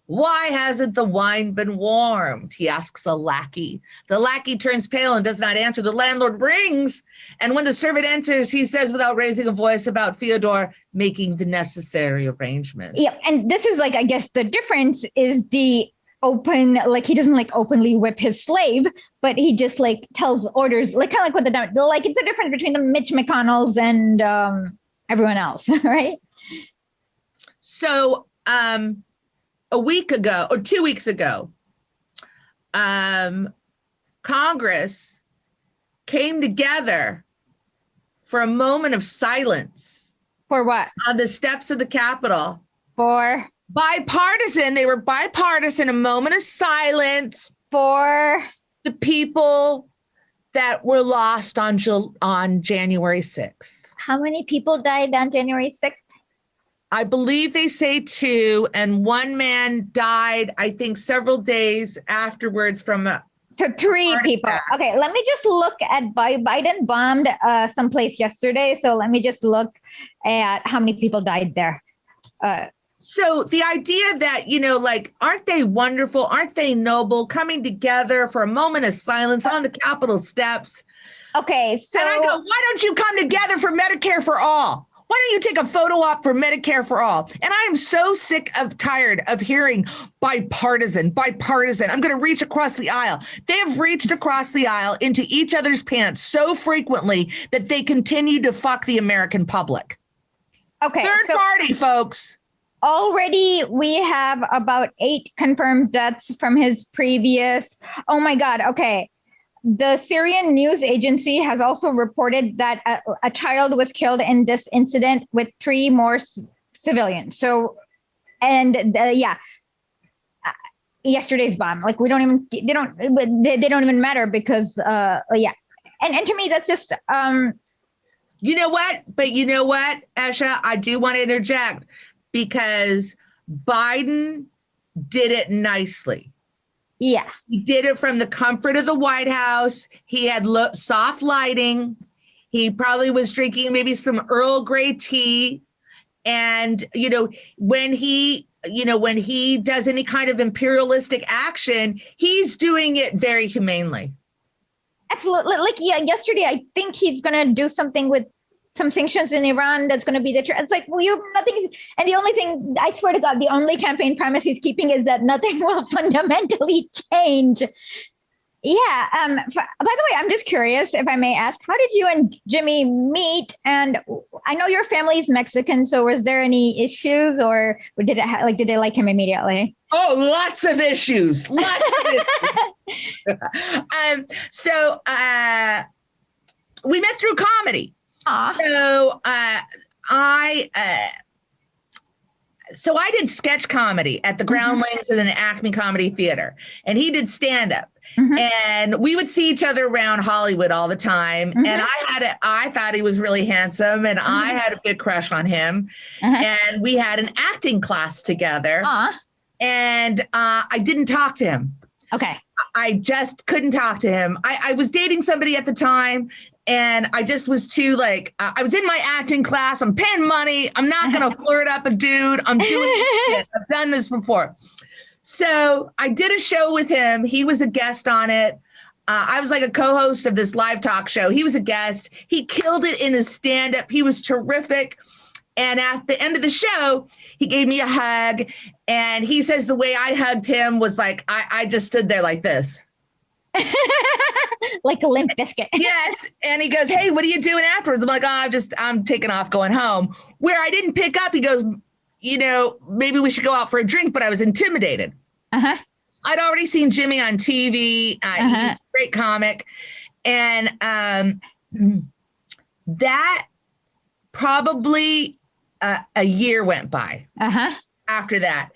"Why hasn't the wine been warmed?" he asks a lackey. The lackey turns pale and does not answer. The landlord rings, and when the servant enters, he says without raising a voice about Fyodor making the necessary arrangements. Yeah, and this is like, I guess the difference is the open, like, he doesn't like openly whip his slave, but he just like tells orders, like kind of like what like it's a difference between the Mitch McConnells and everyone else, right? So, a week ago or 2 weeks ago, Congress came together for a moment of silence. For what? On the steps of the Capitol. For? Bipartisan. They were bipartisan, a moment of silence. For? The people that were lost on January 6th. How many people died on January 6th? I believe they say 2, and one man died, I think, several days afterwards from a... So 3 people. Okay, let me just look at Biden bombed someplace yesterday. So let me just look at how many people died there. So the idea that, like, aren't they wonderful? Aren't they noble? Coming together for a moment of silence on the Capitol steps. Okay, so... And I go, why don't you come together for Medicare for all? Why don't you take a photo op for Medicare for all? And I am so tired of hearing bipartisan. I'm going to reach across the aisle. They have reached across the aisle into each other's pants so frequently that they continue to fuck the American public. Okay. Third party, folks. Already we have about 8 confirmed deaths from his previous. Oh my God. Okay. The Syrian news agency has also reported that a child was killed in this incident with 3 more civilians. So, and yesterday's bomb, like they don't even matter because, And to me, that's just, You know what? But you know what, Esha? I do want to interject because Biden did it nicely. Yeah. He did it from the comfort of the White House. He had soft lighting. He probably was drinking maybe some Earl Grey tea. And, when he does any kind of imperialistic action, he's doing it very humanely. Absolutely. Like, yesterday, I think he's going to do something with some sanctions in Iran that's going to be it's like, well, you have nothing. And the only thing, I swear to God, the only campaign promise he's keeping is that nothing will fundamentally change. Yeah. By the way, I'm just curious, if I may ask, how did you and Jimmy meet? And I know your family is Mexican, so was there any issues, or did they like him immediately? Oh, lots of issues. Lots of issues. So we met through comedy. Aww. So I did sketch comedy at the Groundlings and then Acme Comedy Theater, and he did stand-up. And we would see each other around Hollywood all the time. And I thought he was really handsome, and I had a big crush on him. And we had an acting class together. And I didn't talk to him. Okay. I just couldn't talk to him. I was dating somebody at the time, and I just was too I was in my acting class. I'm paying money. I'm not going to flirt up a dude. I'm doing it. I've done this before. So I did a show with him. He was a guest on it. I was like a co-host of this live talk show. He was a guest. He killed it in his stand-up. He was terrific. And at the end of the show, he gave me a hug. And he says the way I hugged him was like, I just stood there like this. Like a limp biscuit. Yes. And he goes, hey, what are you doing afterwards? I'm like, I'm taking off going home. Where I didn't pick up, he goes, maybe we should go out for a drink, but I was intimidated. I'd already seen Jimmy on TV. He's a great comic. And that probably a year went by after that.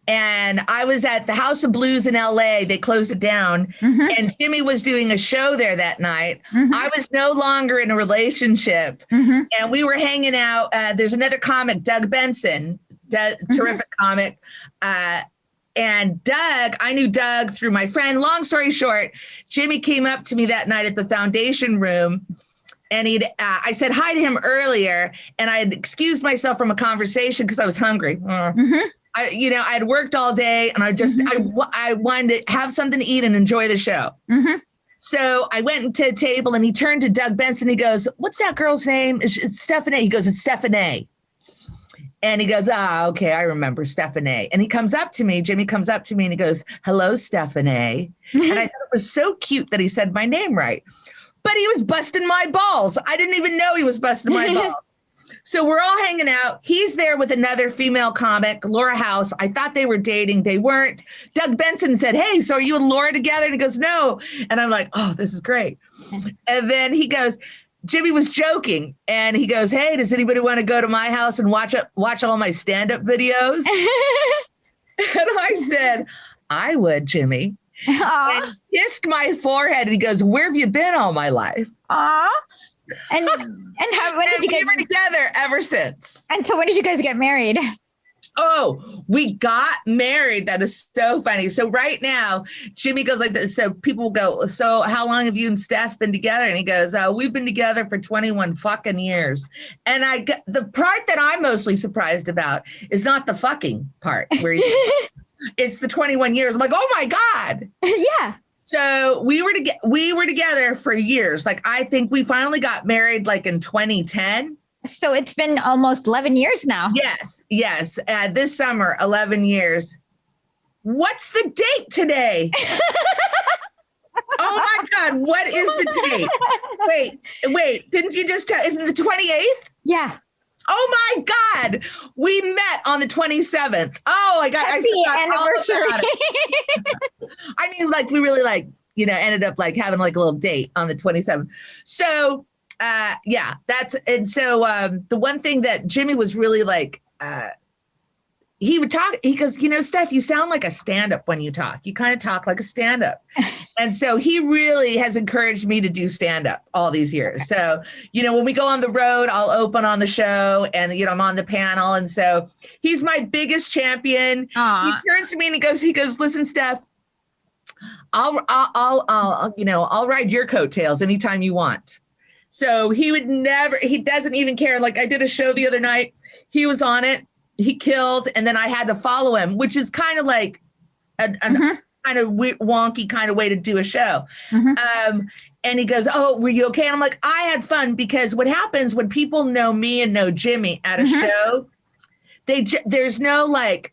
And I was at the House of Blues in LA. They closed it down. And Jimmy was doing a show there that night. I was no longer in a relationship. And we were hanging out. There's another comic, Doug Benson, terrific comic. And Doug, I knew Doug through my friend. Long story short, Jimmy came up to me that night at the Foundation Room. And I said hi to him earlier. And I had excused myself from a conversation because I was hungry. I had worked all day, and I wanted to have something to eat and enjoy the show. So I went to a table, and he turned to Doug Benson. He goes, what's that girl's name? It's Stephanie. He goes, it's Stephanie. And he goes, okay, I remember Stephanie. And he comes up to me, Jimmy comes up to me, and he goes, hello, Stephanie. And I thought it was so cute that he said my name right. But he was busting my balls. I didn't even know he was busting my balls. So we're all hanging out. He's there with another female comic, Laura House. I thought they were dating. They weren't. Doug Benson said, hey, so are you and Laura together? And he goes, no. And I'm like, oh, this is great. And then he goes, Jimmy was joking. And he goes, hey, does anybody want to go to my house and watch all my stand-up videos? And I said, I would, Jimmy. And kissed my forehead. And he goes, where have you been all my life? And when did you we were together ever since. And so when did you guys get married? Oh, we got married. That is so funny. So right now, Jimmy goes like this. So people go, so how long have you and Stef been together? And he goes, we've been together for 21 fucking years. And the part that I'm mostly surprised about is not the fucking part where it's the 21 years. I'm like, oh my God. Yeah. So we were together for years. Like, I think we finally got married like in 2010. So it's been almost 11 years now. Yes. This summer, 11 years. What's the date today? Oh my God, what is the date? Wait, didn't you just tell? Is it the 28th? Yeah. Oh my God, we met on the 27th. Oh my God. Happy anniversary. I mean, like, we really ended up like having like a little date on the 27th. So yeah, the one thing that Jimmy was really like, he would talk, he goes, Steph, you sound like a stand-up when you talk. You kind of talk like a stand-up. And so he really has encouraged me to do stand-up all these years. So, when we go on the road, I'll open on the show and, I'm on the panel. And so he's my biggest champion. Aww. He turns to me and he goes, listen, Steph, I'll ride your coattails anytime you want. So he doesn't even care. Like I did a show the other night. He was on it. He killed, and then I had to follow him, which is kind of like a kind of wonky kind of way to do a show. And he goes, oh, were you okay? And I'm like, I had fun, because what happens when people know me and know Jimmy at a show, there's no like,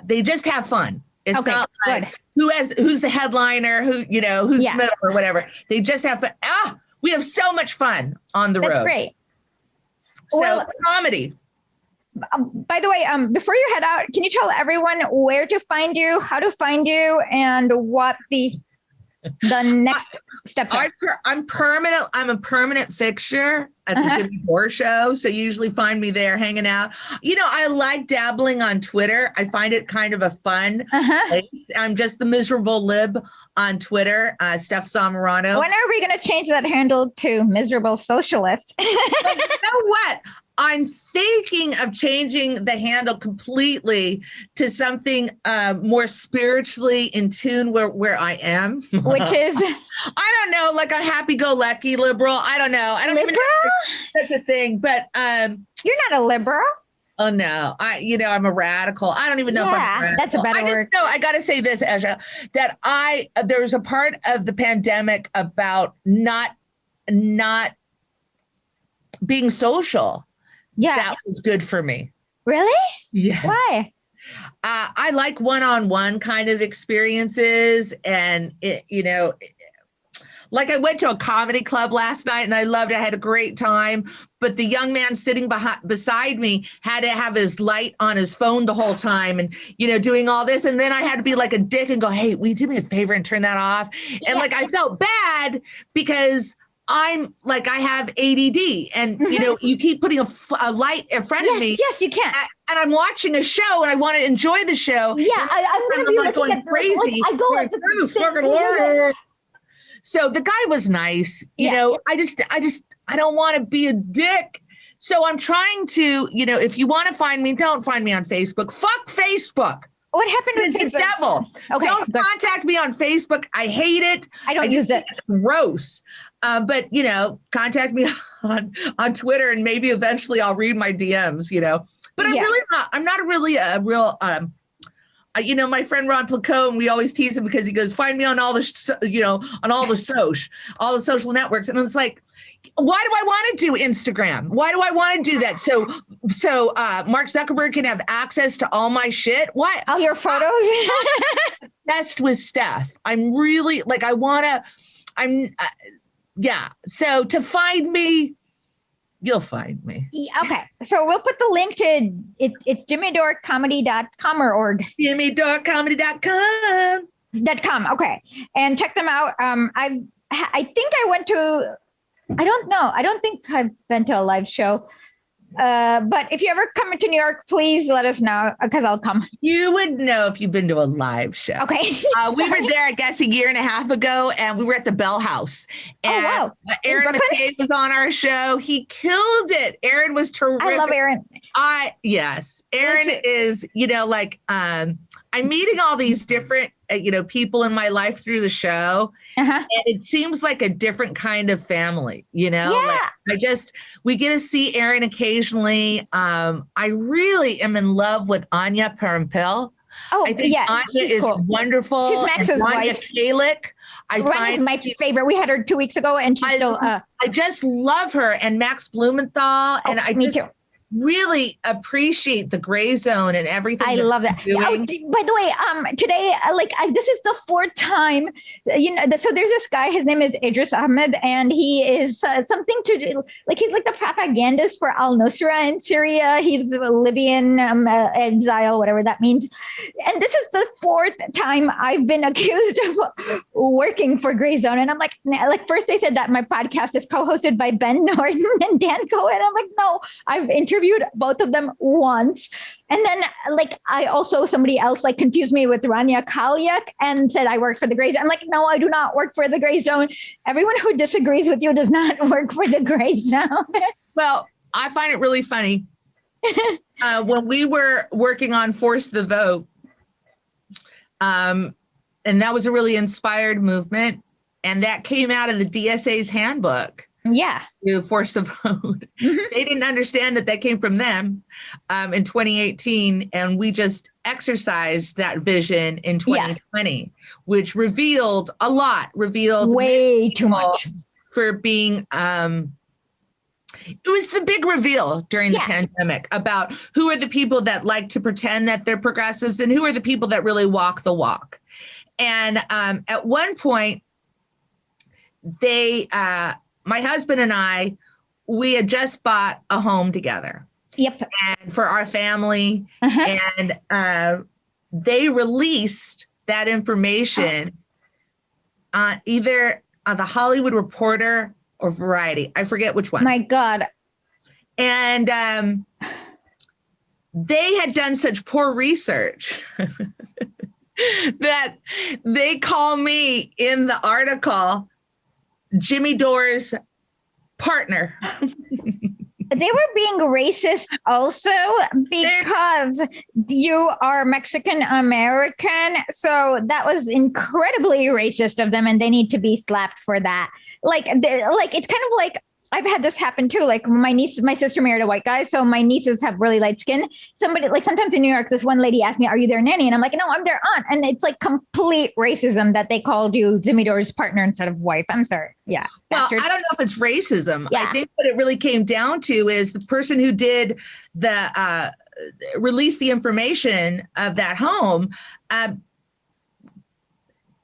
they just have fun. It's not like who's the headliner, who's middle or whatever. They just have fun. We have so much fun on the road. That's great. So comedy. By the way, before you head out, can you tell everyone where to find you, how to find you, and what the next steps are? I'm a permanent fixture at the Jimmy Dore show. So you usually find me there hanging out. I like dabbling on Twitter. I find it kind of a fun place. I'm just the miserable lib on Twitter, Stef Zamorano. When are we going to change that handle to miserable socialist? But you know what? I'm thinking of changing the handle completely to something more spiritually in tune where I am. Which is? I don't know, like a happy-go-lucky liberal. I don't know. I don't even know if such a thing. But you're not a liberal. Oh no, I'm a radical. I don't even know if I'm a radical. That's a better word. No, I got to say this, Esha, that there was a part of the pandemic about not being social. Yeah. That was good for me. Really? Yeah. Why? I like one-on-one kind of experiences, and like I went to a comedy club last night and I loved it. I had a great time, but the young man sitting beside me had to have his light on his phone the whole time and, doing all this. And then I had to be like a dick and go, hey, will you do me a favor and turn that off? And like, I felt bad because I'm like, I have ADD and, you keep putting a light in front of me. Yes, you can. And I'm watching a show and I want to enjoy the show. Yeah, I'm going to be like going crazy. I go at the So the guy was nice. I don't want to be a dick. So I'm trying to, if you want to find me, don't find me on Facebook. Fuck Facebook. What happened with Facebook? The devil. Okay, don't contact me on Facebook. I hate it. I don't use it. It's gross. But contact me on Twitter and maybe eventually I'll read my DMs, But I'm not really a real my friend Ron Placone, we always tease him because he goes, find me on all the, on all the social networks. And it's like, why do I want to do Instagram? Why do I want to do that? So Mark Zuckerberg can have access to all my shit. Why? All your photos? I'm obsessed with Steph. I'm really like, So to find me, you'll find me. Okay. So we'll put the link to it's jimmydorecomedy.com or org. jimmydorecomedy.com. .com. Okay. And check them out. I think I went to, I don't know. I don't think I've been to a live show. But if you ever come into New York, please let us know because I'll come. You would know if you've been to a live show. Okay. We were there, I guess, a year and a half ago, and we were at the Bell House. And Aaron McCabe was on our show. He killed it. Aaron was terrific. I love Aaron. Yes. Aaron is, I'm meeting all these different, people in my life through the show. And it seems like a different kind of family, Yeah. Like we get to see Aaron occasionally. I really am in love with Anya Parampil. Oh, I think Anya is cool. Wonderful. She's Max's wife. Kalick. Is my favorite. We had her 2 weeks ago and she's still. I just love her and Max Blumenthal. And me too. Really appreciate the gray zone and everything. I love that. Oh, by the way, today, this is the fourth time, so there's this guy, his name is Idris Ahmed, and he is something to do, he's like the propagandist for al-Nusra in Syria. He's a Libyan exile, whatever that means. And this is the fourth time I've been accused of working for Gray Zone. And I'm like first they said that my podcast is co-hosted by Ben Norton and Dan Cohen. I'm like, no, I've interviewed interviewed both of them once. And then like somebody else like confused me with Rania Kalyak and said I work for the gray zone. I'm like, no, I do not work for the gray zone. Everyone who disagrees with you does not work for the gray zone. Well, I find it really funny. When we were working on Force the Vote, and that was a really inspired movement, and that came out of the DSA's handbook. Yeah. To force the vote. They didn't understand that came from them in 2018. And we just exercised that vision in 2020, which revealed a lot, way too much for being, it was the big reveal during the pandemic about who are the people that like to pretend that they're progressives and who are the people that really walk the walk. And at one point, my husband and I, we had just bought a home together. Yep. And for our family. And they released that information either on the Hollywood Reporter or Variety. I forget which one. My God. And they had done such poor research that they call me in the article Jimmy Dore's partner. They were being racist also because you are Mexican American. So that was incredibly racist of them, and they need to be slapped for that. Like it's kind of like I've had this happen too. Like my sister married a white guy, so my nieces have really light skin. Somebody, like sometimes in New York, this one lady asked me, "Are you their nanny?" And I'm like, "No, I'm their aunt." And it's like complete racism that they called you Jimmy Dore's partner instead of wife. I'm sorry. Yeah. Well, Bastard. I don't know if it's racism. Yeah. I think what it really came down to is the person who did the release the information of that home.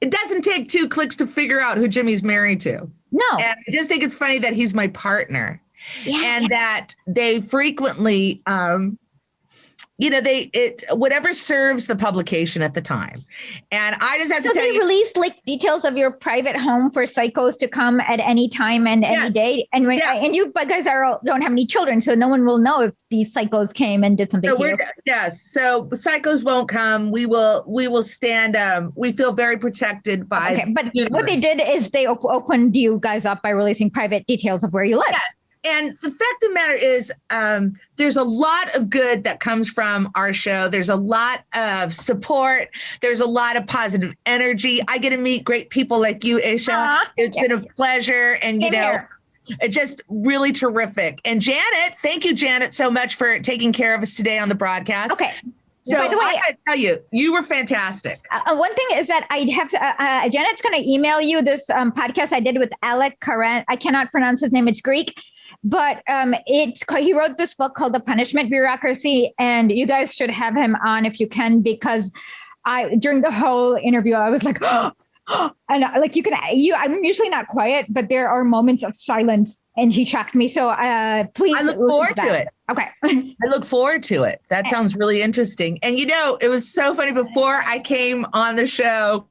It doesn't take 2 clicks to figure out who Jimmy's married to. No. And I just think it's funny that he's my partner and that they frequently, whatever serves the publication at the time. And I just have to tell you. So they released like details of your private home for psychos to come at any time and any day. And and you guys don't have any children, so no one will know if these psychos came and did something to you. Yes. So psychos won't come. We will stand. We feel very protected by. Okay, but what they did is they opened you guys up by releasing private details of where you live. Yes. And the fact of the matter is, there's a lot of good that comes from our show. There's a lot of support. There's a lot of positive energy. I get to meet great people like you, Esha. It's been a pleasure. And, it's just really terrific. And Janet, thank you, Janet, so much for taking care of us today on the broadcast. Okay. So I got to tell you, you were fantastic. One thing is that I have to, Janet's going to email you this podcast I did with Alec Karen. I cannot pronounce his name. It's Greek. But he wrote this book called The Punishment Bureaucracy, and you guys should have him on if you can, because during the whole interview, I was like, and like I'm usually not quiet, but there are moments of silence, and he shocked me. So please. I look forward to it. Okay. I look forward to it. That sounds really interesting. And it was so funny before I came on the show.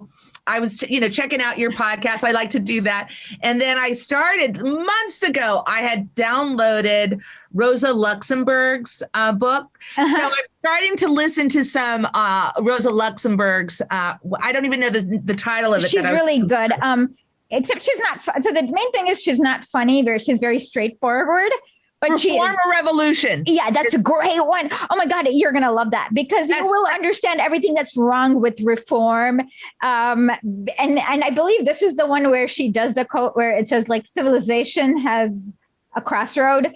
I was, checking out your podcast. I like to do that. And then I started months ago. I had downloaded Rosa Luxemburg's book. So I'm starting to listen to some Rosa Luxemburg's. I don't even know the title of it. She's really good. Except she's not. So the main thing is she's not funny. She's very straightforward. But Reform a Revolution. Yeah, that's a great one. Oh my God, you're going to love that because you will understand everything that's wrong with reform. And I believe this is the one where she does the quote where it says like civilization has a crossroad.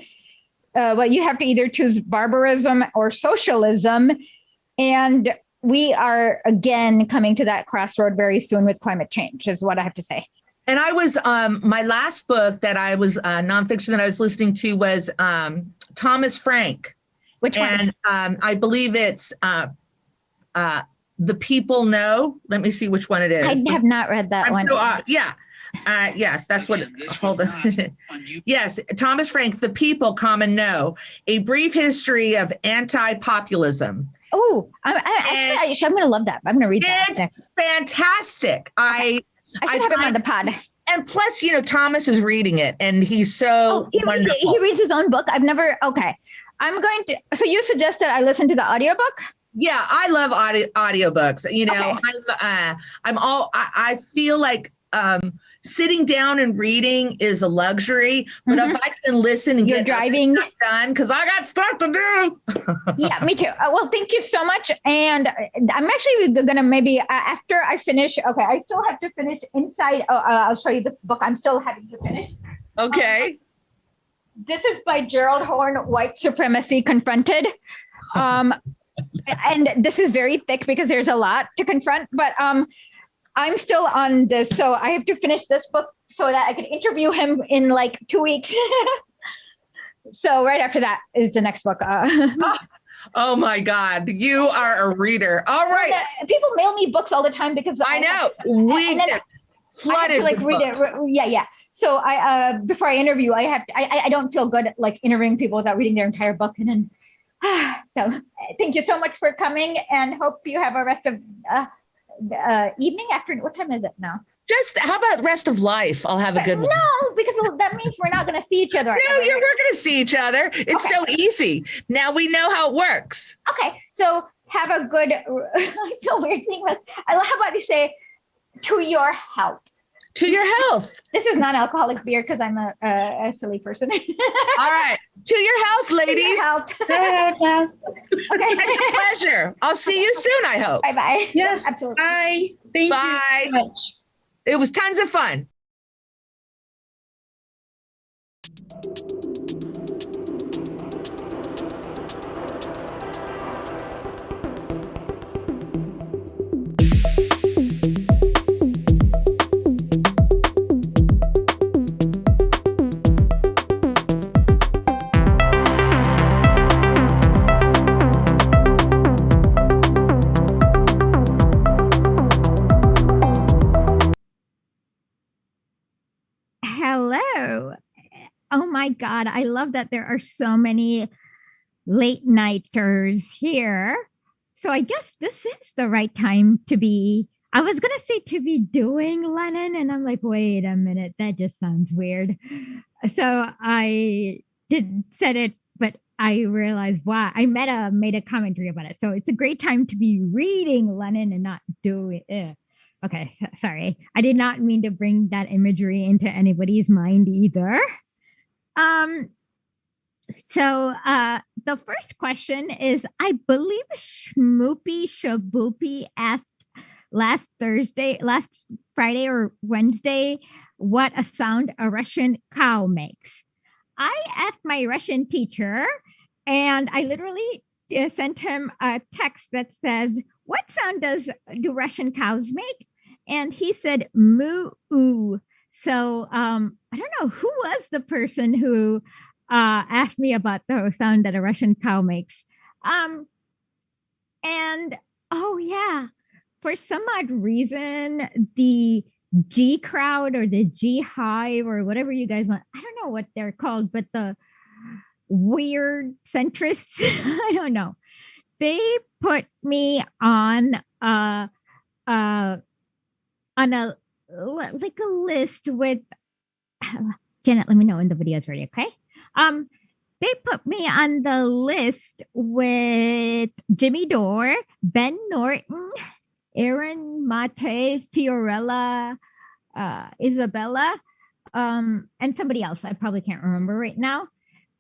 Well, you have to either choose barbarism or socialism. And we are again coming to that crossroad very soon with climate change is what I have to say. And I was, my last book that I was, nonfiction that I was listening to was Thomas Frank. Which one? And I believe it's The People Know. Let me see which one it is. I have not read that one. So, yes, that's what, hold on. Yes, Thomas Frank, The People Common Know, A Brief History of Anti-Populism. Oh, I'm going to love that. I'm going to read that next. Fantastic. Okay. I should have him on the pod. And plus, Thomas is reading it and he's so wonderful. He reads his own book. I've never, okay. I'm going to. So you suggested I listen to the audiobook? Yeah, I love audiobooks. You know, Okay. I feel like sitting down and reading is a luxury, but if I can listen and You're get driving stuff done, because I got stuff to do. Yeah, me too. Well, thank you so much. And I'm actually gonna maybe after I finish. Okay, I still have to finish Inside. I'll show you the book. I'm still having to finish. Okay. This is by Gerald Horne, White Supremacy Confronted. And this is very thick because there's a lot to confront, but I'm still on this. So I have to finish this book so that I can interview him in like 2 weeks. So right after that is the next book. Oh my God, you are a reader. All right. People mail me books all the time because I know. We get flooded like with read books. it. Yeah. So I before I interview, I don't feel good like interviewing people without reading their entire book. And then so thank you so much for coming, and hope you have a rest of evening, afternoon. What time is it now? Just how about rest of life? I'll have a good one. No, because that means we're not going to see each other. No, we're going to see each other. It's so easy. Now we know how it works. Okay, so have a good. I feel weird saying this. How about you say to your health? To your health. This is non-alcoholic beer because I'm a silly person. All right. To your health, ladies. To your health. Yes. Okay. It's a pleasure. I'll see you soon, I hope. Bye-bye. Yeah. Absolutely. Bye. Thank Bye. you so much. It was tons of fun. Hello. Oh my God. I love that there are so many late nighters here. So I guess this is the right time to be. I was going to say to be doing Lenin, and I'm like, wait a minute, that just sounds weird. So I said it, but I realized why. I made a commentary about it. So it's a great time to be reading Lenin and not doing it. Okay, sorry. I did not mean to bring that imagery into anybody's mind either. So the first question is, I believe Schmoopy Shaboopy asked last Friday or Wednesday, what a sound a Russian cow makes. I asked my Russian teacher, and I literally sent him a text that says, what sound do Russian cows make? And he said, moo. So I don't know who was the person who asked me about the sound that a Russian cow makes. And oh yeah, for some odd reason, the G crowd or the G hive or whatever you guys want, I don't know what they're called, but the weird centrists, I don't know. They put me on a list with Janet, let me know when the video is ready, okay? They put me on the list with Jimmy Dore, Ben Norton, Aaron Mate, Fiorella, Isabella, and somebody else. I probably can't remember right now.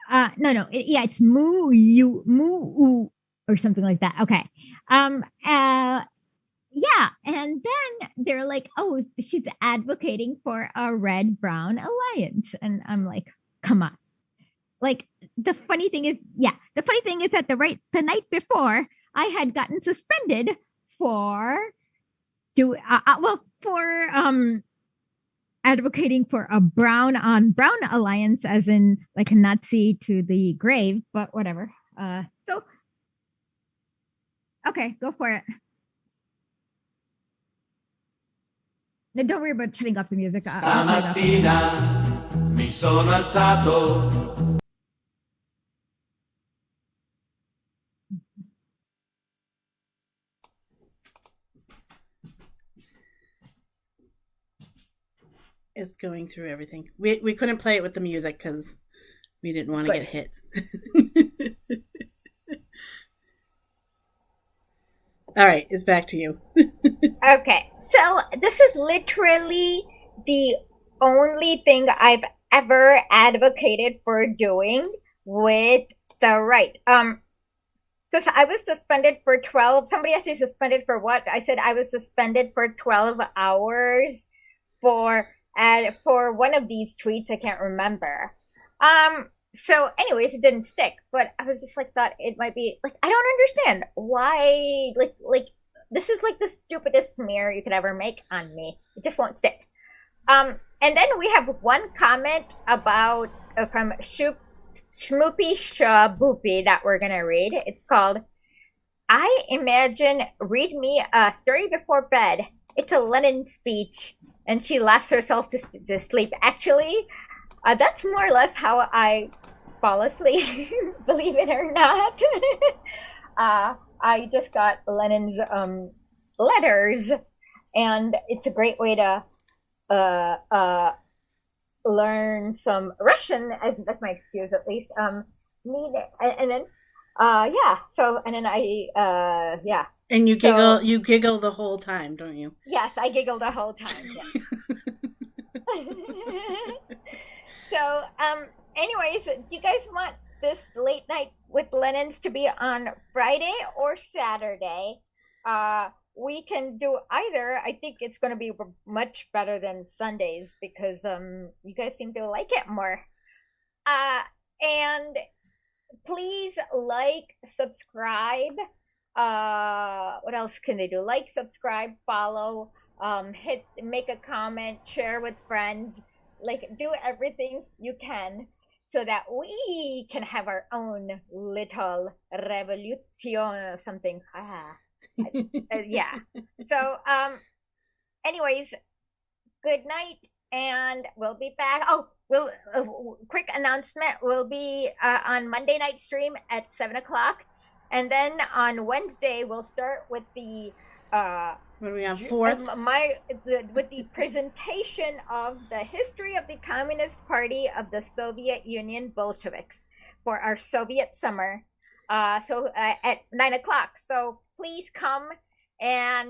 It's Moo or something like that. Okay. Yeah, and then they're like, "Oh, she's advocating for a red-brown alliance," and I'm like, "Come on!" Like the funny thing is that the night before I had gotten suspended for advocating for a brown on brown alliance, as in like a Nazi to the grave, but whatever. So okay, go for it. Don't worry about shutting off the music. Stamattina mi sono alzato. It's going through everything. We couldn't play it with the music because We didn't want to get hit. All right, it's back to you. Okay, so this is literally the only thing I've ever advocated for doing with the right. So I was suspended for 12. Somebody asked me suspended for what? I said I was suspended for 12 hours for one of these tweets. I can't remember. So anyways, it didn't stick, but I was just like, thought it might be like, I don't understand why, like this is like the stupidest mirror you could ever make on me. It just won't stick. And then we have one comment about from Shmoopy Shaboopy that we're gonna read. It's called, I imagine read me a story before bed. It's a Lenin speech, and she laughs herself to sleep. Actually, that's more or less how I fall asleep, believe it or not. I just got Lenin's letters, and it's a great way to learn some Russian. That's my excuse, at least. And then yeah. So and then yeah. And you giggle. You giggle the whole time, don't you? Yes, I giggle the whole time. Yeah. So anyways, do you guys want this late night with Lenin's to be on Friday or Saturday? We can do either. I think it's going to be much better than Sundays because you guys seem to like it more. And please like, subscribe. What else can they do? Like, subscribe, follow, make a comment, share with friends. Like, do everything you can so that we can have our own little revolution or something. Yeah. So, anyways, good night, and we'll be back. Oh, quick announcement. We'll be on Monday night stream at 7:00, and then on Wednesday we'll start with the what do we have? 4th? With the presentation of the history of the Communist Party of the Soviet Union Bolsheviks for our Soviet summer. So at 9:00. So please come and